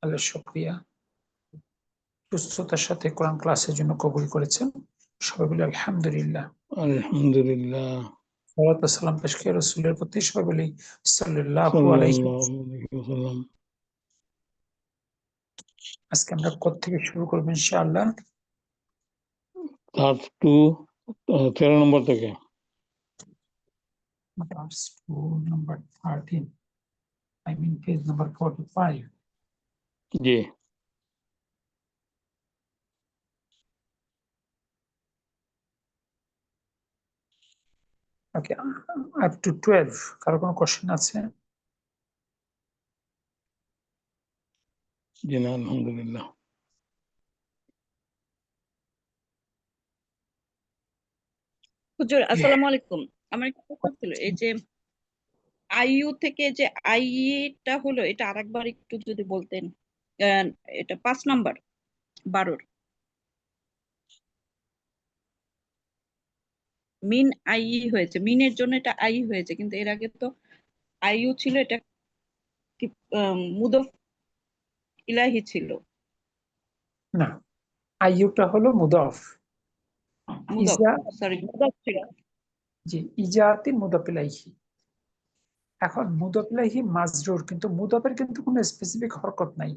আল্লাহ শুকরিয়া, সুস্থতার সাথে কোরআন ক্লাসের জন্য কবুল করেছেন। সবাই বলি আলহামদুলিল্লাহ। আলহামদুলিল্লাহ। সালাত ও সালাম পেশ করে রাসূলের প্রতি সবাই বলি সাল্লাল্লাহু আলাইহি। আজকে আমরা কোত্থেকে শুরু করবো ইনশাআল্লাহ? 13 নম্বর থেকে। number 13, I mean page number 45. G. Okay, up to 12. কারো কোনো কোশ্চেন আছে? জি না, আলহামদুলিল্লাহ। হুজুর আসসালামু আলাইকুম। আমার একটা কথা ছিল, এই যে আইইউ থেকে যে আইটা হলো, এটা আরেকবার একটু যদি বলতেন। এটা 5 নাম্বার 12 মিন আইই হয়েছে, মিনের জন্য এটা আই হয়েছে, কিন্তু এর আগে তো আইইউ ছিল, এটা কি মুদফ ইলাহি ছিল? না, আইয়ুটা হলো মুদাফ। মুদফ, ইজা, সরি মুদফ ছিল। জি, ইজাতিন মুদাফ ইলাইহি। এখন মুদাফ ইলাইহি মাজরুর, কিন্তু মুদাফের কিন্তু কোনো স্পেসিফিক হরকত নাই।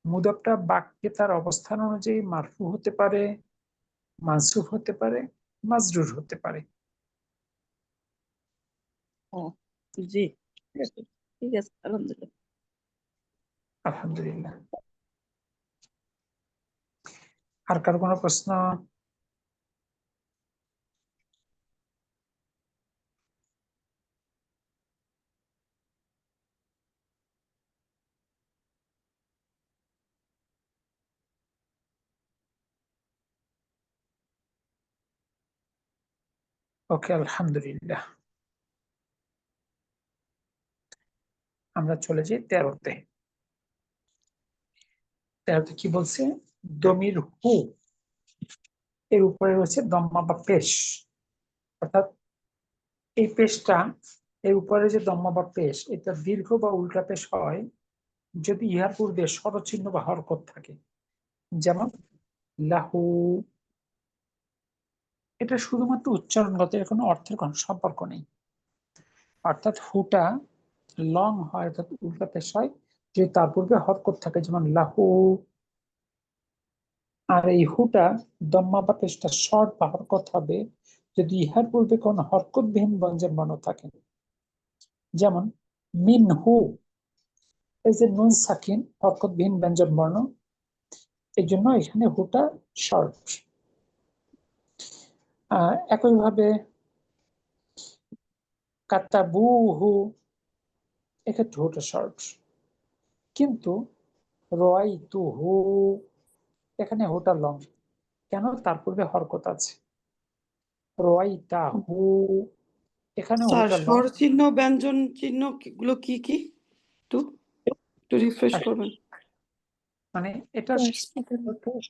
মুদাফটা বাক্যে তার অবস্থান অনুযায়ী মারফু হতে পারে, মানসুব হতে পারে, মাজরুর হতে পারে। ও জি, ঠিক আছে, আলহামদুলিল্লাহ। আলহামদুলিল্লাহ। আর কার কোনো প্রশ্ন? ওকে, আলহামদুলিল্লাহ। আমরা চলে যাই 13-তে। 13-তে কি বলছে? দমির হু এর উপরে রয়েছে দম্মা বা পেশ, অর্থাৎ এই পেশটা, এর উপরে যে দম্মা বা পেশ, এটা দীর্ঘ বা উল্টা পেশ হয় যদি ইহার পূর্বে স্বরচিহ্ন বা হরকত থাকে। যেমন লাহু, এটা শুধুমাত্র উচ্চারণগত, এর কোনো অর্থের কোনো সম্পর্ক নেই। অর্থাৎ হুটা লং হয়, অর্থাৎ উল্টা পেশ হয় যদি তার পূর্বে হরকত থাকে, যেমন লাহু। আর এই হুটা দম্মা বা পেশটা শর্ট বা হরকত হবে যদি ইহার পূর্বে কোন হরকতবিহীন ব্যঞ্জন বর্ণ থাকে। যেমন মিনহু, এই যে নুন সাকিন হরকতবিহীন ব্যঞ্জন বর্ণ, এই জন্য এখানে হুটা শর্ট। একইভাবে কাতাবুহু, এক্ষেত্রে হুটা শর্ট। কিন্তু রাআইতুহু, এখানে হুটা লং। কেন? তার পূর্বে হরকত আছে। রাআইতাহু, এখানে স্যার, হুটা লং। স্বর চিহ্ন ব্যঞ্জন চিহ্ন গুলো কি কি একটু একটু রিফ্রেশ করবেন। মানে এটা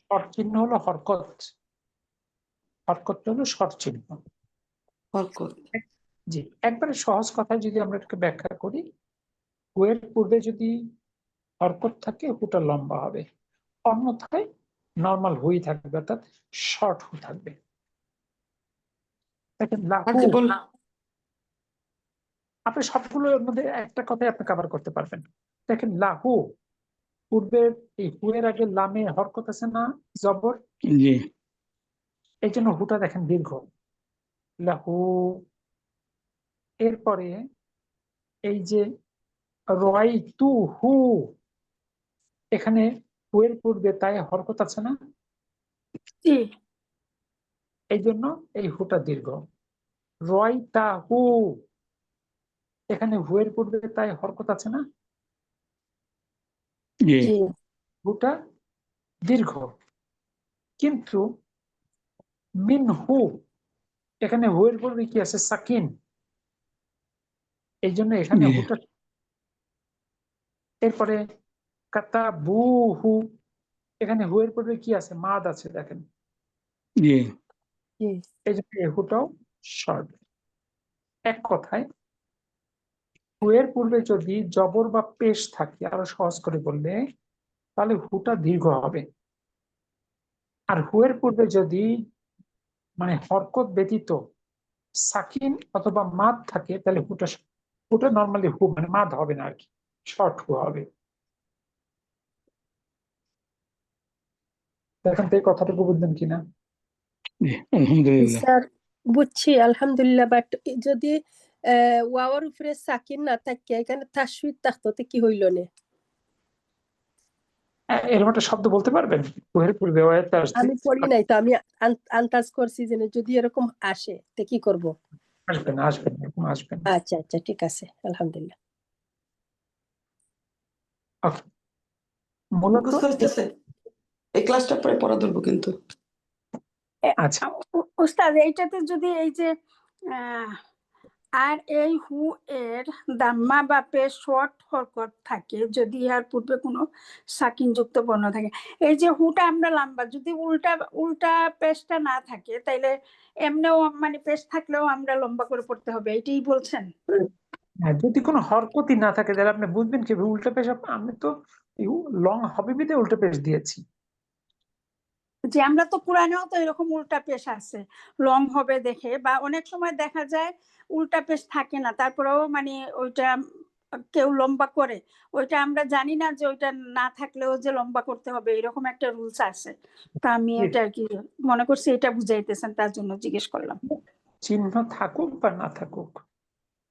শর্ট চিহ্ন হলো হরকত, হরকতটা হলো শর্ট চিহ্ন। হরকত। জি, একবারে সহজ কথায় যদি আমরা এটাকে ব্যাখ্যা করি, হুয়ের পূর্বে যদি হরকত থাকে হুটা লম্বা হবে, অন্যথায় নর্মাল হুই থাকবে, অর্থাৎ শর্ট হু থাকবে। দেখেন আর লাহু, যে বল, আপনি সবগুলোর মধ্যে একটা কথাই আপনি কভার করতে পারবেন। দেখেন লাহু, পূর্বের এই হুয়ের আগে লামে হরকত আছে না, জবর, জি। এই জন্য হুটা দেখেন দীর্ঘ, লাহু। এরপরে এই যে রাআইতুহু, এখানে হুয়ের পূর্বে তাই হরকত আছে না, এই জন্য এই হুটা দীর্ঘ। রাআইতাহু, এখানে হুয়ের পূর্বে তাই হরকত আছে না, জি। হুটা দীর্ঘ। কিন্তু মিনহু, এখানে হুয়ের পূর্বে কি আছে? সাকিন, এই জন্য এখানে জি। হুটা। এরপরে কাতাবুহু, এখানে হুয়ের পূর্বে কি আছে? মাদ আছে, দেখেন, জি। এই জন্য এই হুটাও শর্ট। এক কথায় হু এর পূর্বে যদি জবর বা পেশ থাকে, আরো সহজ করে বললে, তাহলে হুটা দীর্ঘ হবে। আর হু এর পূর্বে যদি মানে হরকত ব্যতীত সাকিন অথবা মাদ থাকে, তাহলে হুটা নর্মালি হু মানে মাদ হবে না আর কি, শর্ট হু হবে। দেখেন তো এই কথাটুকু বুঝলেন কিনা? জি আলহামদুলিল্লাহ। স্যার বুঝছি আলহামদুলিল্লাহ, বাট যদি ওয়াওয়ার উপরে সাকিন না থাকে, এখানে তাসবিদ থাকতো তো কি হইল না? এরকম একটা শব্দ বলতে পারবেন হু এর পূর্বে ওয়াতে আসছে? আমি পড়ি নাই তো, আমি আন্দাজ করছি যে যদি এরকম আসে তো কি করব। আসবেন আসবেন এরকম আসবেন। আচ্ছা আচ্ছা, ঠিক আছে, আলহামদুলিল্লাহ। ওকে, মূলত মুখস্থ হইতেছে? এই ক্লাসটা পরে পড়া ধরবো কিন্তু। আচ্ছা উস্তাদ, এইটাতে যদি এই যে আহ, আর এই হু এর দাম্মা বা পেশ শর্ট হরকত থাকে, যদি ইহার পূর্বে কোনো সাকিন যুক্ত বর্ণ থাকে, এই যে হুটা আমরা লম্বা, যদি উল্টা উল্টা পেশটা না থাকে, তাইলে এমনিও মানে পেশ থাকলেও আমরা লম্বা করে পড়তে হবে, এইটাই বলছেন? হ্যাঁ, যদি কোনো হরকতই না থাকে তাহলে আপনি বুঝবেন কি উল্টা পেশ? আমি তো লং হবে বিধে উল্টা পেশ দিয়েছি। যে আমরা তো পুরানেও তো এরকম উল্টা পেশ আছে, লং হবে দেখে, বা অনেক সময় দেখা যায় উল্টা পেশ থাকে না, তারপরেও মানে ওইটা কেউ লম্বা করে, ওইটা আমরা জানি না যে ওইটা না থাকলেও যে লম্বা করতে হবে, এরকম একটা রুলস আছে। তা আমি এটা আর কি মনে করছি এটা বুঝাইতেছেন, তার জন্য জিজ্ঞেস করলাম। চিহ্ন থাকুক বা না থাকুক,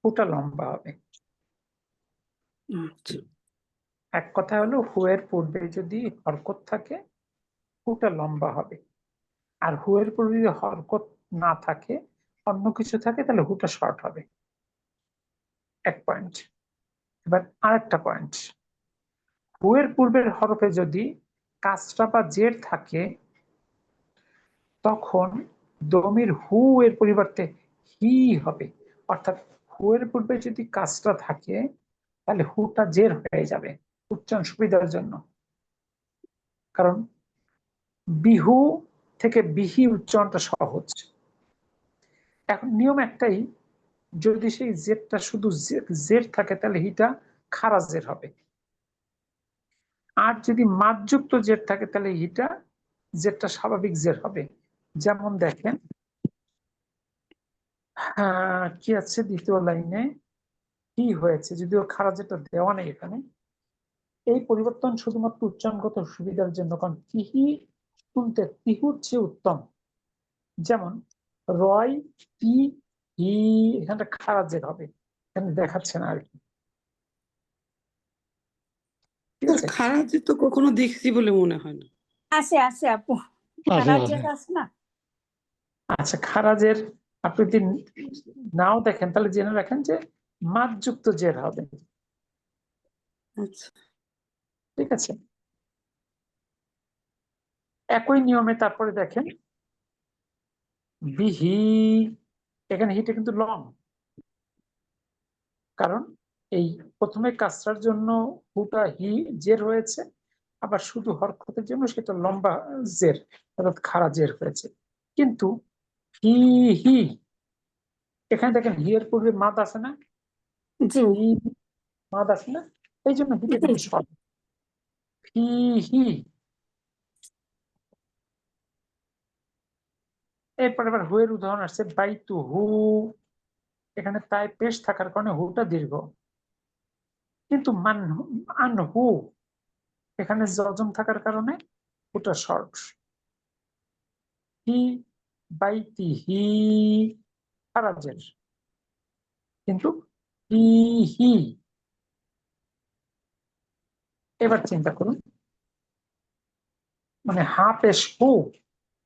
হুটা লম্বা হবে। আচ্ছা। এক কথা হলো হু এর পূর্বে যদি হরকত থাকে হুটা লম্বা হবে, আর হু এর পূর্বে যদি হরকত না থাকে, অন্য কিছু থাকে, তাহলে হুটা শর্ট হবে। এক পয়েন্ট। এবার আরেকটা পয়েন্ট, হু এর পূর্বের হরফে যদি কাসরা বা জের থাকে, তখন দমির হু এর পরিবর্তে হি হবে। অর্থাৎ হু এর পূর্বে যদি কাসরা থাকে, তাহলে হুটা জের হয়ে যাবে উচ্চারণ সুবিধার জন্য। কারণ বিহু থেকে বিহি উচ্চারণটা সহজ। এখন নিয়ম একটাই, যদি সেই জেরটা শুধু জের থাকে, তাহলে হিটা খারা জের হবে। আর যদি মাদযুক্ত জের থাকে, তাহলে হিটা জেরটা স্বাভাবিক জের হবে। যেমন দেখেন, কি আছে দ্বিতীয় লাইনে, কি হয়েছে, যদিও খারা যেটা দেওয়া নেই এখানে। এই পরিবর্তন শুধুমাত্র উচ্চারণগত সুবিধার জন্য, কারণ তিহি শুনতে তিহুর চেয়ে উত্তম। যেমন রয় টি হি, এখানটা খারা জের হবে, এখানে দেখাচ্ছে না আর কি। ঠিক আছে, খারাপ তো কখনো দেখছি বলে মনে হয় না। আছে আছে আপু, আছে খারাপ আছে। যেটা আছে না। আচ্ছা খারাজের আপনি যদি নাও দেখেন, তাহলে জেনে রাখেন যে মাদযুক্ত জের হবে। আচ্ছা, ঠিক আছে, একই নিয়মে তারপরে দেখেন বিহি, এখানে হিটা কিন্তু লং, কারণ এই প্রথমে কাসরার জন্য হুটা হি জের হয়েছে, আবার শুধু হরকতের জন্য সেটা লম্বা জের, অর্থাৎ খাড়া জের হয়েছে। কিন্তু হি হি, এখানে দেখেন হি এর পূর্বে মাদ আছে না, জি হি মাদ আছে না, এই জন্য হিটা কিন্তু শর্ট। হি হি, এরপর আবার হু এর উদাহরণ আসছে বাইতু হু, এখানে তাই পেশ থাকার কারণে হুটা দীর্ঘ। কিন্তু আন হু, এখানে জজম থাকার কারণে হুটা শর্ট। হি বাইতি হি খারাজের, কিন্তু হি হি। এবার চিন্তা করুন, মানে হা পেশ হু,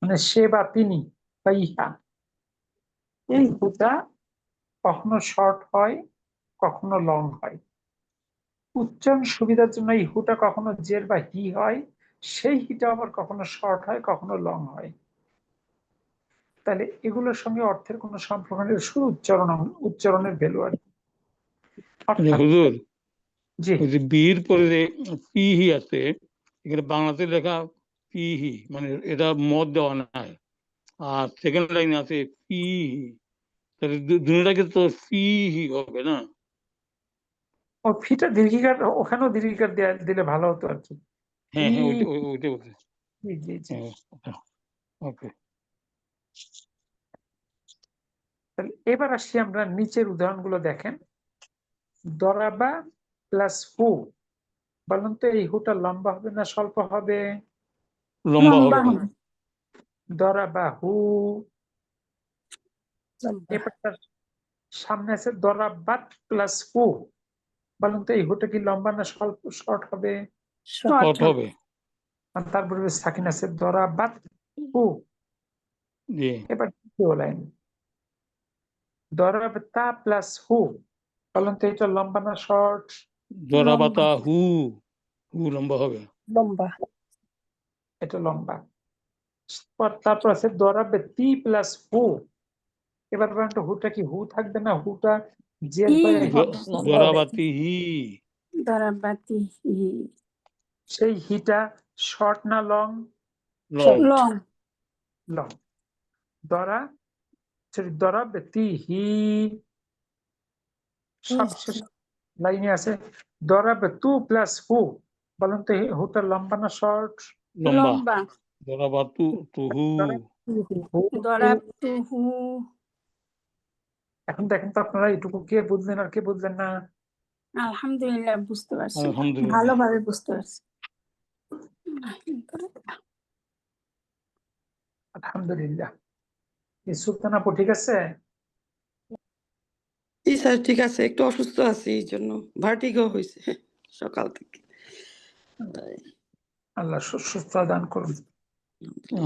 মানে সে বা তিনি বা ইহা, এই হুটা কখনো শর্ট হয়, কখনো লং হয়। উচ্চারণ সুবিধার জন্য এই হুটা কখনো জের বা হি হয়, সেই হিটা আবার কখনো শর্ট হয়, কখনো লং হয়। তাহলে এগুলোর সঙ্গে অর্থের কোনো সম্পর্ক নেই, শুধু উচ্চারণের ভ্যালু আর কি। অর্থাৎ হুজুর, জি ওই যে বীর পরে যে পিহি আছে, এখানে বাংলাতে লেখা পিহি, মানে এটা মদ দেওয়া নাই। আর সেকেন্ড লাইনে আছে পিহি, তাহলে দুটাকে তো পিহি হবে না? ও ফিটা দীর্ঘিকার, ওখানেও দীর্ঘিকার দিলে ভালো হতো আর কি। হ্যাঁ হ্যাঁ ই- ওইটা বলছি। জি জি জি। হ্যাঁ ওকে। তাহলে এবার আসি আমরা নিচের উদাহরণগুলো দেখেন। দরাবা প্লাস হু, বলুন তো এই হুটা লম্বা হবে না স্বল্প হবে? লম্বা লম্বা হবে। হবে। দরাবা হু। লম্বা। এবার তার সামনে আছে দরাবাত প্লাস হু, বলুন তো এই হুটা কি লম্বা না স্বল্প শর্ট হবে? শর্ট। শর্ট হবে। আর তারপরে সাকিন আছে দরাবাত হু। জি। এবার দ্বিতীয় লাইন দরাবতা প্লাস হু, বলুন তো এটা লম্বা না শর্ট? জরাবাতা হু, হু লম্বা হবে। লম্বা। এটা লম্বা। তারপর আছে দরাবতি প্লাস হু, এবার বলেন তো হুটা কি হু থাকবে না হুটা জের ই হয়ে হবে। জরাবাতি হি, দরাবাতি সেই হিটা শর্ট না লং? লং। লং। লং। দরা দরাবতি হি। সবশেষ লাইনে আছে দরাবতু প্লাস হু, বলুন তো হুটা লম্বা না শর্ট? লম্বা। লম্বা। জরাবাতু তুহু। দরাবতুহু। এখন দেখেন তো আপনারা এটুকু কে বুঝলেন আর কে বুঝলেন না? আলহামদুলিল্লাহ বুঝতে পারছি, আলহামদুলিল্লাহ। ভালোভাবে বুঝতে পারছি। আলহামদুলিল্লাহ। এই সুলতান আপু ঠিক আছে? জি স্যার ঠিক আছে, একটু অসুস্থ আছি এই জন্য, ভার্টিগো হয়েছে সকাল থেকে। আল্লাহ সুস্থতা দান করুন।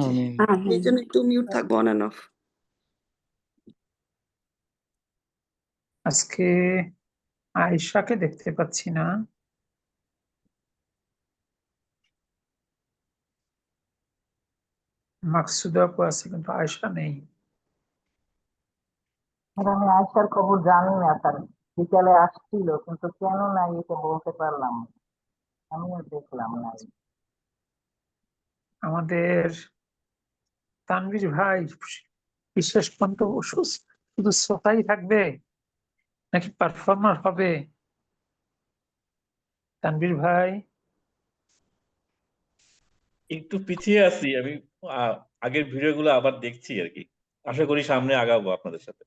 আমিন। এই জন্য একটু মিউট থাকবো, অন এন্ড অফ। আজকে আয়েশাকে দেখতে পাচ্ছি না। মাকসুদা আপু আছে কিন্তু আয়েশা নেই। আর আমি আয়সার খবর জানি না স্যার, বিকালে আসছিল কিন্তু কেন নাই এটা বলতে পারলাম না। আমিও দেখলাম না। আমাদের তানভীর ভাই বিশেষ পর্যন্ত শুধু শ্রোতাই থাকবে নাকি পারফর্মার হবে? তানভীর ভাই একটু পিছিয়ে আছি আমি। আগের ভিডিওগুলো আবার দেখছি আর কি। আশা করি সামনে আগাবো আপনাদের সাথে।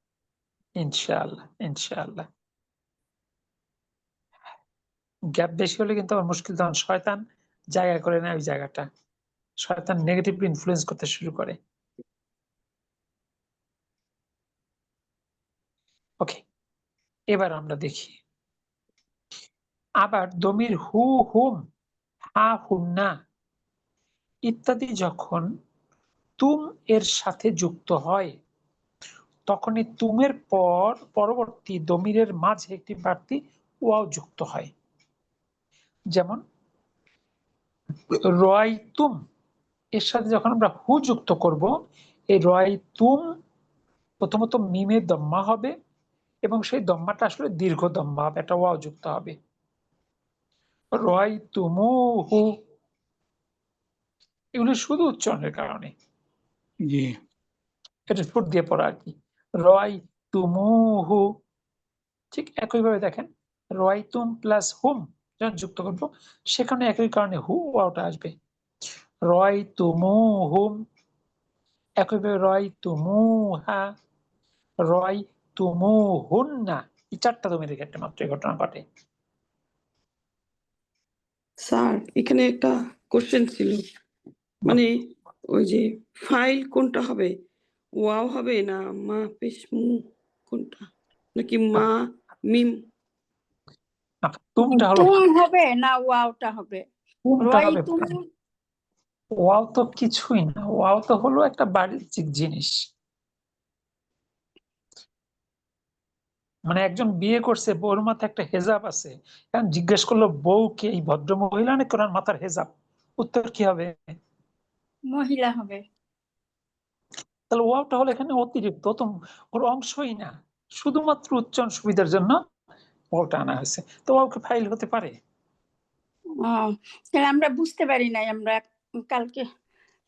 ইনশাআল্লাহ ইনশাআল্লাহ। গ্যাপ বেশি হলে কিন্তু আমার মুশকিল, তখন শয়তান জায়গা করে নেয় ওই জায়গাটা, শয়তান নেগেটিভলি ইনফ্লুয়েন্স করতে শুরু করে। ওকে, এবার আমরা দেখি আবার দমির হু হুম হা হুন্না ইত্যাদি যখন তুম এর সাথে যুক্ত হয় তখনই তুমের পর পরবর্তী দমিরের মাঝে একটি বাড়তি ওয়াও যুক্ত হয়। যেমন রয়তুম এর সাথে যখন আমরা হু যুক্ত করব, এই রয়তুম প্রথমত মিমে দম্মা হবে এবং সেই দম্মাটা আসলে দীর্ঘ দম্মা হবে, একটা ওয়াও যুক্ত হবে। রয়তুমুহু, এগুলো শুধু উচ্চারণের কারণে, জি। এটা ফুট দিয়ে পড়া আর কি। রয়তুমুহু। ঠিক একইভাবে দেখেন রয়তুম প্লাস হুম যখন যুক্ত করবো সেখানে একই কারণে হু ওয়াওটা আসবে। রয়তুমুহুম। একইভাবে রয়তুমুহা, রয়তুমুহুন্না, এই চারটা দমিরের ক্ষেত্রে মাত্র এই ঘটনা ঘটে। স্যার এখানে একটা কোশ্চেন ছিল, মানে ওই যে ফাইল কোনটা হবে, ওয়াও হবে না মা পেশ মু, কোনটা নাকি মা মিম? তুমটা হলো, তুম হবে না ওয়াওটা হবে? তুমটা হবে। রয়তুম। ওয়াও তো কিছুই না, ওয়াও তো হলো একটা বাহ্যিক জিনিস। মানে একজন বিয়ে করছে, বউর মাথায় একটা হেজাব আছে, এখন জিজ্ঞেস করলো বউ কে, এই ভদ্র মহিলা নাকি ওনার মাথার হেজাব, উত্তর কি হবে? মহিলা হবে। তাহলে ওয়াওটা হলো এখানে অতিরিক্ত, তো ওর অংশই না, শুধুমাত্র উচ্চারণ সুবিধার জন্য ওয়াওটা আনা হয়েছে। তো ওয়াওকে ফাইল হতে পারে? তাহলে আমরা বুঝতে পারি নাই, আমরা কালকে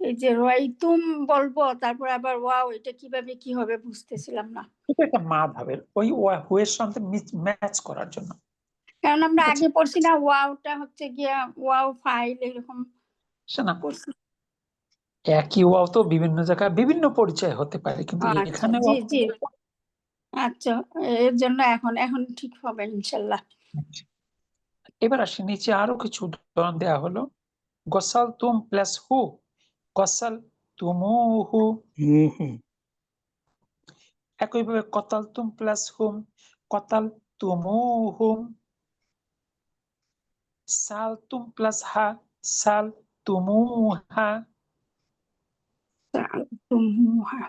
এই যে রয়তুম বলবো তারপর আবার ওয়াও, এটা কিভাবে কি হবে বুঝতেছিলাম না। এটা একটা মা ভাবের ওই হু এর সাথে ম্যাচ করার জন্য। কারণ আমরা ঠিক আছে? আগে পড়ছি না, ওয়াওটা হচ্ছে গিয়া ওয়াও ফাইল এরকম শোনা, পড়ছি। একই ওয়াও তো বিভিন্ন জায়গায় বিভিন্ন পরিচয় হতে পারে, কিন্তু আচ্ছা, এখানে জি জি, আচ্ছা, এর জন্য এখন ঠিক হবে ইনশাল্লাহ। এবার আসি নিচে আরো কিছু উদাহরণ দেয়া হলো। গসাল তুম প্লাস হু, গসাল তুমুহু। মুহু একইভাবে কতাল তুম প্লাস হুম, কতাল তুমুহুম। সাল তুম প্লাস হা, সাল তুমুহা। তুমুহা,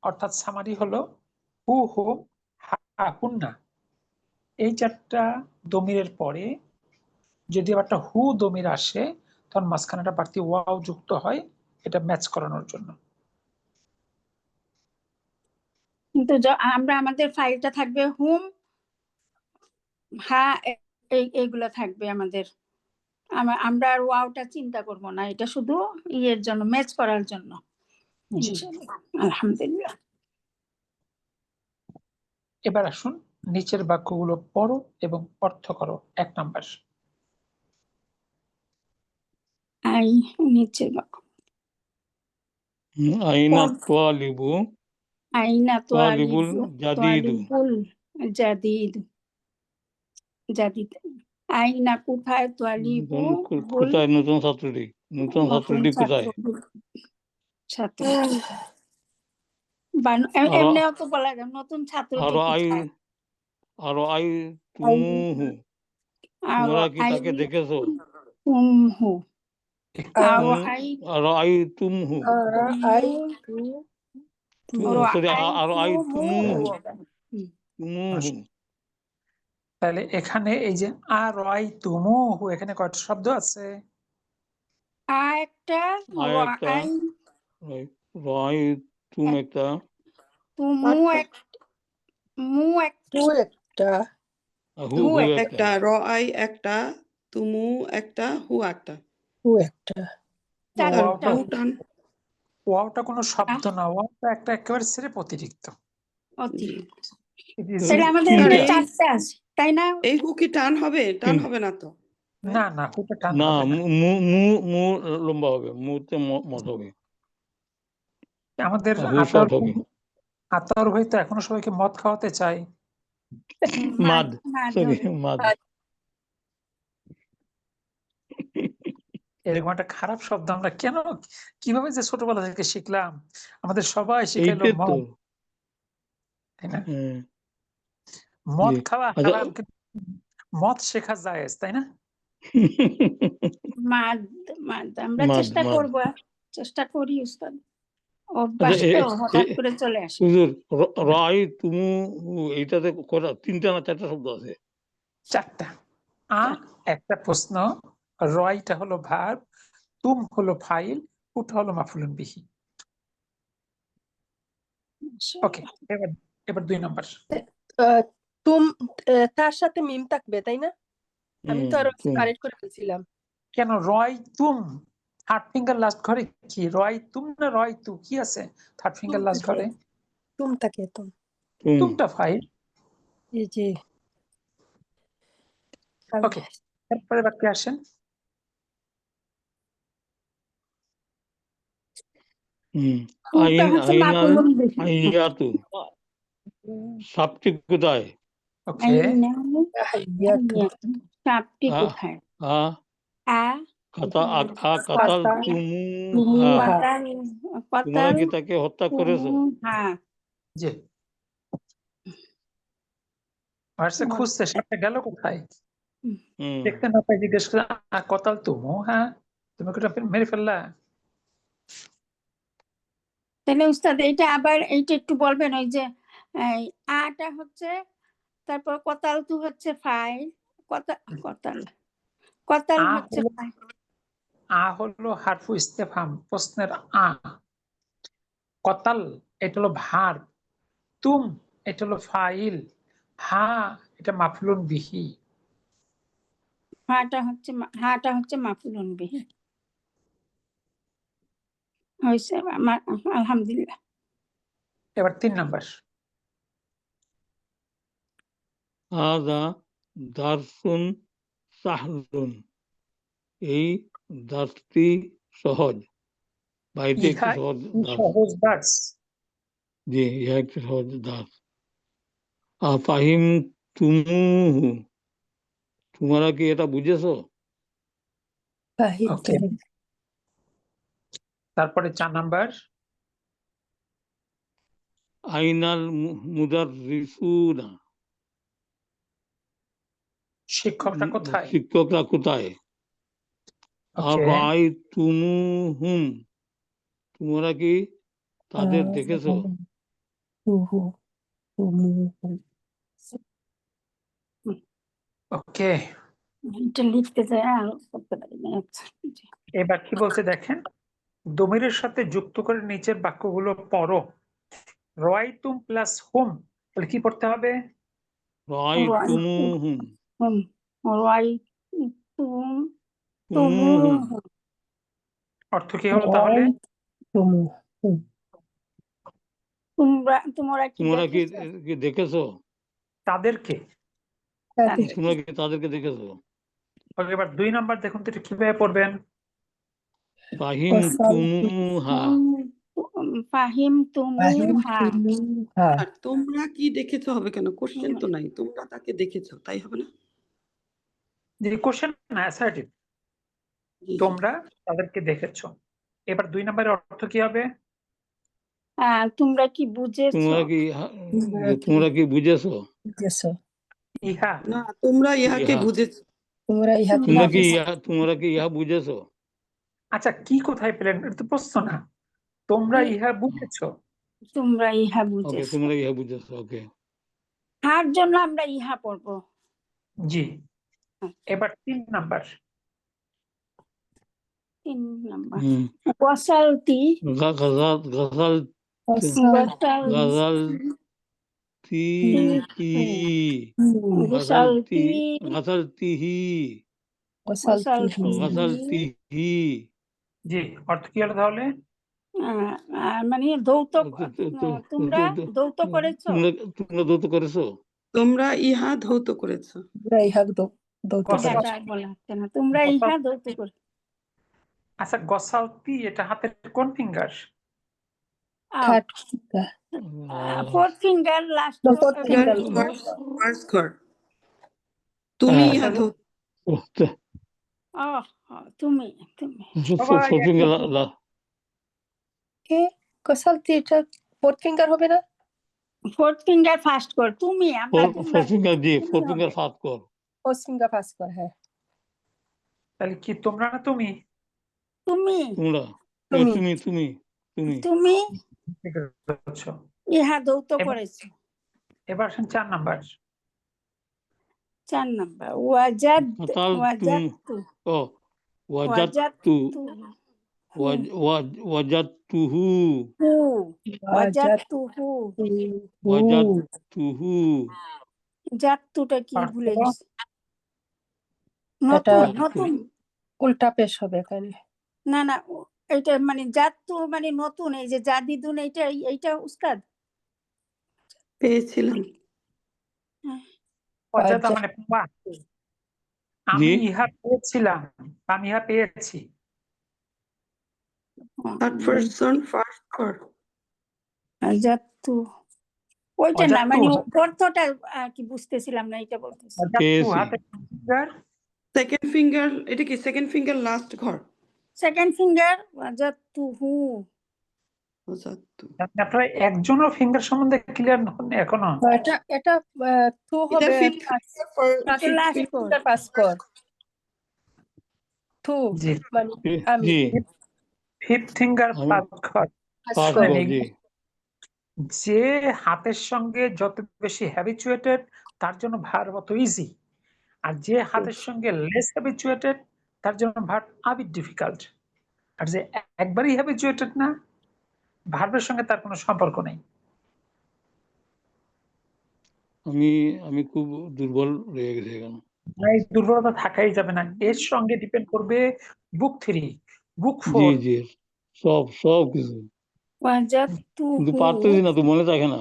অর্থাৎ সামারি হলো হু হুম, হা হুন্না। এই চারটা দমিরের পরে যদি আবার একটা হু দমির আসে, তখন মাঝখানে একটা বাড়তি ওয়াও যুক্ত হয়, এটা ম্যাচ করানোর জন্য। কিন্তু আমরা আমাদের ফাইলটা থাকবে হুম হা, এইগুলা থাকবে আমাদের। আমরা আর ওয়াওটা চিন্তা করব না, এটা শুধু ইয়ের জন্য, ম্যাচ করার জন্য। জি। ইনশাআল্লাহ, আলহামদুলিল্লাহ। এবার আসুন নিচের বাক্যগুলো পড়ো এবং অর্থ করো। 1 নাম্বার। আই, নিচের বাক্য। আইনা তোয়ালিবু আইনা তোয়ালিবুল জাদিদু। তোয়ালিবুল জাদিদ, জাদিদ। আইনা কোথায়, তোয়ালিবু বুল, কোথায় নতুন ছাত্রটি? নতুন ছাত্রটি কোথায়? ছাত্র। আরো এমনিও তো বলা যায় নতুন ছাত্রটি আরো আই কোথায়। আরো আই তুমুহু, তোমরা কি তাকে দেখেছো? তুমহু, আরো তুম- আই আরো আই তুমহু, আই সরি আরো আই তুমুহু, হুম। তুমুহু। তাহলে এখানে এই যে আর রাই তুমুহু, এখানে কয়টা শব্দ আছে? একটা আই একটা, আই, রাই তুম একটা, তুমু এক, মু এক, হু একটা, হু হু হু এক, একটা। একটা, র আই একটা, তুমু একটা, হু একটা। হু একটা। চারটা। ওয়াওটা টান ওয়াওটা কোনো শব্দ না, ওয়াওটা একটা একেবারে স্রেফ অতিরিক্ত। অতিরিক্ত। It is তাহলে আমাদের তিনটা। এখানে চারটে আছে, তাই না? এই হু কি টান হবে? টান হবে না তো? না না, হুটা টান না, হবে না। মু মু মু লম্বা হবে, মুতে মত হবে, আমাদের হু আতার শর্ট হবে। আতার ভাই তো এখনো সবাইকে মদ খাওয়াতে চায়। মাদ, সরি হবে। মাদ। এরকম একটা খারাপ শব্দ আমরা কেন, কিভাবে যে ছোটবেলা থেকে শিখলাম? আমাদের সবাই শিখাইলো এইটাই তো। মদ, তাই না? হ্যাঁ। মদ জি। খাওয়া আচ্ছা, হারাম, কিন্তু মদ শেখা জায়েজ, তাই না? মাদ, আমরা মাদ চেষ্টা মাদ। করব, চেষ্টা করি উস্তাদ, আচ্ছা, অভ্যাস তো হঠাৎ করে চলে আসে। হুজুর, রাই তুমু এইটাতে কটা, 3টা না 4টা শব্দ আছে? 4টা। একটা প্রশ্ন, রয়টা হলো ভার্ব, তুম হলো ফাইল, হুটা হলো মাফুলুন বিহি। ওকে, এবার এবার 2 নাম্বার। তুম, তার সাথে মিম থাকবে, তাই না? আমি তো আরো তুম। কারেক্ট করে ফেলছিলাম। কেন রয় তুম, থার্ড ফিঙ্গার লাস্ট ঘরে কি রয় তুম না রয় তু, কি আছে থার্ড ফিঙ্গার লাস্ট ঘরে? তুম থাকে, তুম। তুম। তুমটা ফাইল। জি জি। ওকে, এরপরে বাক্যে আসেন। তুটা হচ্ছে মাফুলুন বিহি। আইয়াতু, সাপটি কোথায়? ওকে, আইনা, তাহিয়াতু, সাপটি আ কোথায়? আ আ কাতাল কাতাল, তুমুহা, কাতাল, তোমরা কাতাল, কি তাকে হত্যা করেছো? হ্যাঁ, জি। ভার্সে খুঁজছে, সাপটা গেল কোথায়? হুম। দেখতে না পাই জিজ্ঞেস করে, কতাল তুমু, হ্যাঁ তুমি কোটা মেরে ফেললা? তাহলে উস্তাদ এইটা আবার এইটা একটু বলবেন, ওই যে এই আটা হচ্ছে, তারপর কতাল তু হচ্ছে ফাইল, কতাল, কতাল আ হচ্ছে হলো ফাইল। হলো হারফু ইস্তেফাম, প্রশ্নের আ। কতাল এটা হলো ভার্ব, তুম এটা হলো ফাইল, হা এটা মাফুলুন বিহি। হাটা হচ্ছে মাফুলুন বিহি। হয়েছে আলহামদুলিল্লাহ। এবার 3 নাম্বার। আদা দারসুন সাহলুন, এই দাসটি সহজ বা এটি একটি ইহা সহজ একটি দাস। সহজ দাস। জি, ইহা একটি সহজ দাস। আফাহিম তুমুহু, তোমরা কি এটা বুঝেছো? ওকে, তারপরে 4 নাম্বার, আইনাল মুদাররিসুনা, শিক্ষকটা কোথায়? শিক্ষকরা কোথায়? ওকে, আরাআইতুমুহুম, তোমরা কি তাদের দেখেছো? ওকে, এটা লিখতে যায় আর করতে পারি না। আচ্ছা, জি। এবার কি বলছে দেখেন, দমিরের সাথে যুক্ত করে নিচের বাক্যগুলো পড়ো। রাআইতুম প্লাস হুম, তাহলে কি পড়তে হবে? রাআইতুমুহুম, হুম, রাআইতুম তুমুহুম, তুমুহুম। অর্থ কি হলো তাহলে? তোমরা কি তোমরা কি দেখেছো? কি দেখেছো? তাদেরকে। তাদেরকে? তোমরা কি তাদেরকে দেখেছো? ওকে, এবার 2 নাম্বার দেখুন তো এটা কিভাবে পড়বেন? ফাহিম তুমুহা, ফাহিম তুমুহা। আর তোমরা কি দেখেছো হবে কেন? কোশ্চেন তো নাই, তোমরা তাকে দেখেছো, তাই হবে না? যে কোশ্চেন না, অ্যাসার্টিভ, জি, জি। তোমরা তাদেরকে দেখেছো। এবার 2 নাম্বারের অর্থ কি হবে? তোমরা কি বুঝেছো? তোমরা কি বুঝেছো? ইহা, না, তোমরা ইহাকে ইহা, বুঝেছো। তোমরা কি ইহা বুঝেছো? আচ্ছা কি কোথায় পেলেন? এটা তো প্রশ্ন না, তোমরা ইহা বুঝেছো। তোমরা ইহা ওকে, বুঝেছো। তোমরা ইহা বুঝেছো। ওকে, হার জন্য আমরা ইহা পড়বো। জি, এবার 3 নাম্বার, 3 নাম্বার, হুম, গসালতি। গাজাল গসালতি গাজালতিহি, গাজালতিহি, জি, অর্থ কি হলো তাহলে? মানে ধৌত, তোমরা ধৌত করেছো। তোমরা দৌত করেছো? তোমরা ইহা ধৌত করেছো। এটা বলা হচ্ছে না, তোমরা ইহা ধৌত করে। আচ্ছা, গসালতি এটা হাতের কোন finger? Fourth finger, last first ঘর। তুমি ইহা ধৌত। তুমি তুমি ফোর্থ ফিঙ্গার ফার্স্ট কর, তুমি আমরা তোমরা ফোর ফিঙ্গার ফাস্ট কর। তাহলে কি তোমরা না তুমি? তুমি তোমরা, তুমি তুমি তুমি তুমি ঠিক আছে। ইহা ধৌত করেছো। এবার আসেন 4 নাম্বার, 4 নাম্বার, ওয়াজাদ তাল ওয়াজাদতু ও ওয়াজাদতু ওয়াজাদতুহু ওয়াজাদতুহু। ওয়াজাদতুহু, জাতুটা কি ভুলে গেছি। এটা নতুন নতুন উল্টা পেশ হবে এখানে। না না, এটা মানে জাতু মানে নতুন, এই যে জাদিদুন, এইটা উস্তাদ পেয়েছিলাম। অজাদা মানে পাওয়া। আমি ইহা পেয়েছিলাম, আমি ইহা পেয়েছি। থার্ড পারসন ফার্স্ট ঘর। জাতু ওইটা না, অজাতু, মানে অর্থটা কি বুঝতেছিলাম না, এটা বলতেছি। অজাতু হাতের ফিঙ্গার, সেকেন্ড ফিঙ্গার, এটা কি সেকেন্ড ফিঙ্গার লাস্ট ঘর? সেকেন্ড ফিঙ্গার জাতুহু। আপনারা একজনও ফিঙ্গার সম্বন্ধে ক্লিয়ার হন এখনো? এটা টু এটা হবে ফিফথ ফিঙ্গার পাস কর টু, জি, মানে আমি ফিফথ ফিঙ্গার পাঁচঘর। যে হাতের সঙ্গে যত বেশি হ্যাবিচুয়েটেড তার জন্য ভার্ব অত ইজি, আর যে হাতের সঙ্গে লেস হ্যাবিচুয়েটেড তার জন্য ভার্ব আবিট ডিফিকাল্ট। আর যে একবারই হ্যাবিচুয়েটেড না, ভার্বের সঙ্গে তার কোনো সম্পর্ক নেই। আমি খুব দুর্বল রয়ে গেছি এখন। এই দুর্বলতা থাকাই যাবে না, এর সঙ্গে ডিপেন্ড করবে বুক 3, বুক 4। জি জি, সব কিছু, কিন্তু পারতেছি না তো, মনে থাকে না।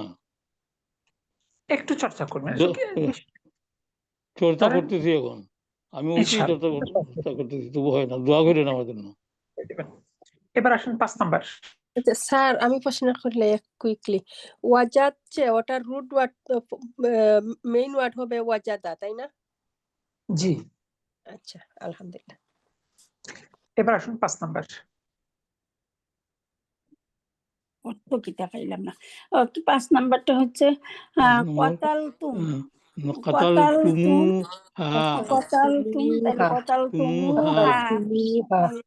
একটু চর্চা করবেন। চর্চা ধরেন করতেছি এখন, আমি ওইটাই ইনশাআল্লাহ। চর্চা করতেছি, তবু হয় না, দোয়া করেন আমার জন্য। এবার আসেন 5 নাম্বার। আচ্ছা স্যার, আমি প্রশ্ন করলে কুইকলি, ওয়াজাদ যে ওটার রুট ওয়ার্ড, মেইন ওয়ার্ড হবে ওয়াজাদা, তাই না? জি, আচ্ছা, আলহামদুলিল্লাহ। এবার আসুন 5 নাম্বার। অর্থ কি দেখাইলাম না। 5 নাম্বারটা হচ্ছে কতাল তুম, কাতাল কতাল তুমু তুম, হা কতাল তুম, তাহলে হা। কতাল তুমু তুমু হা হা, হা। তাহলে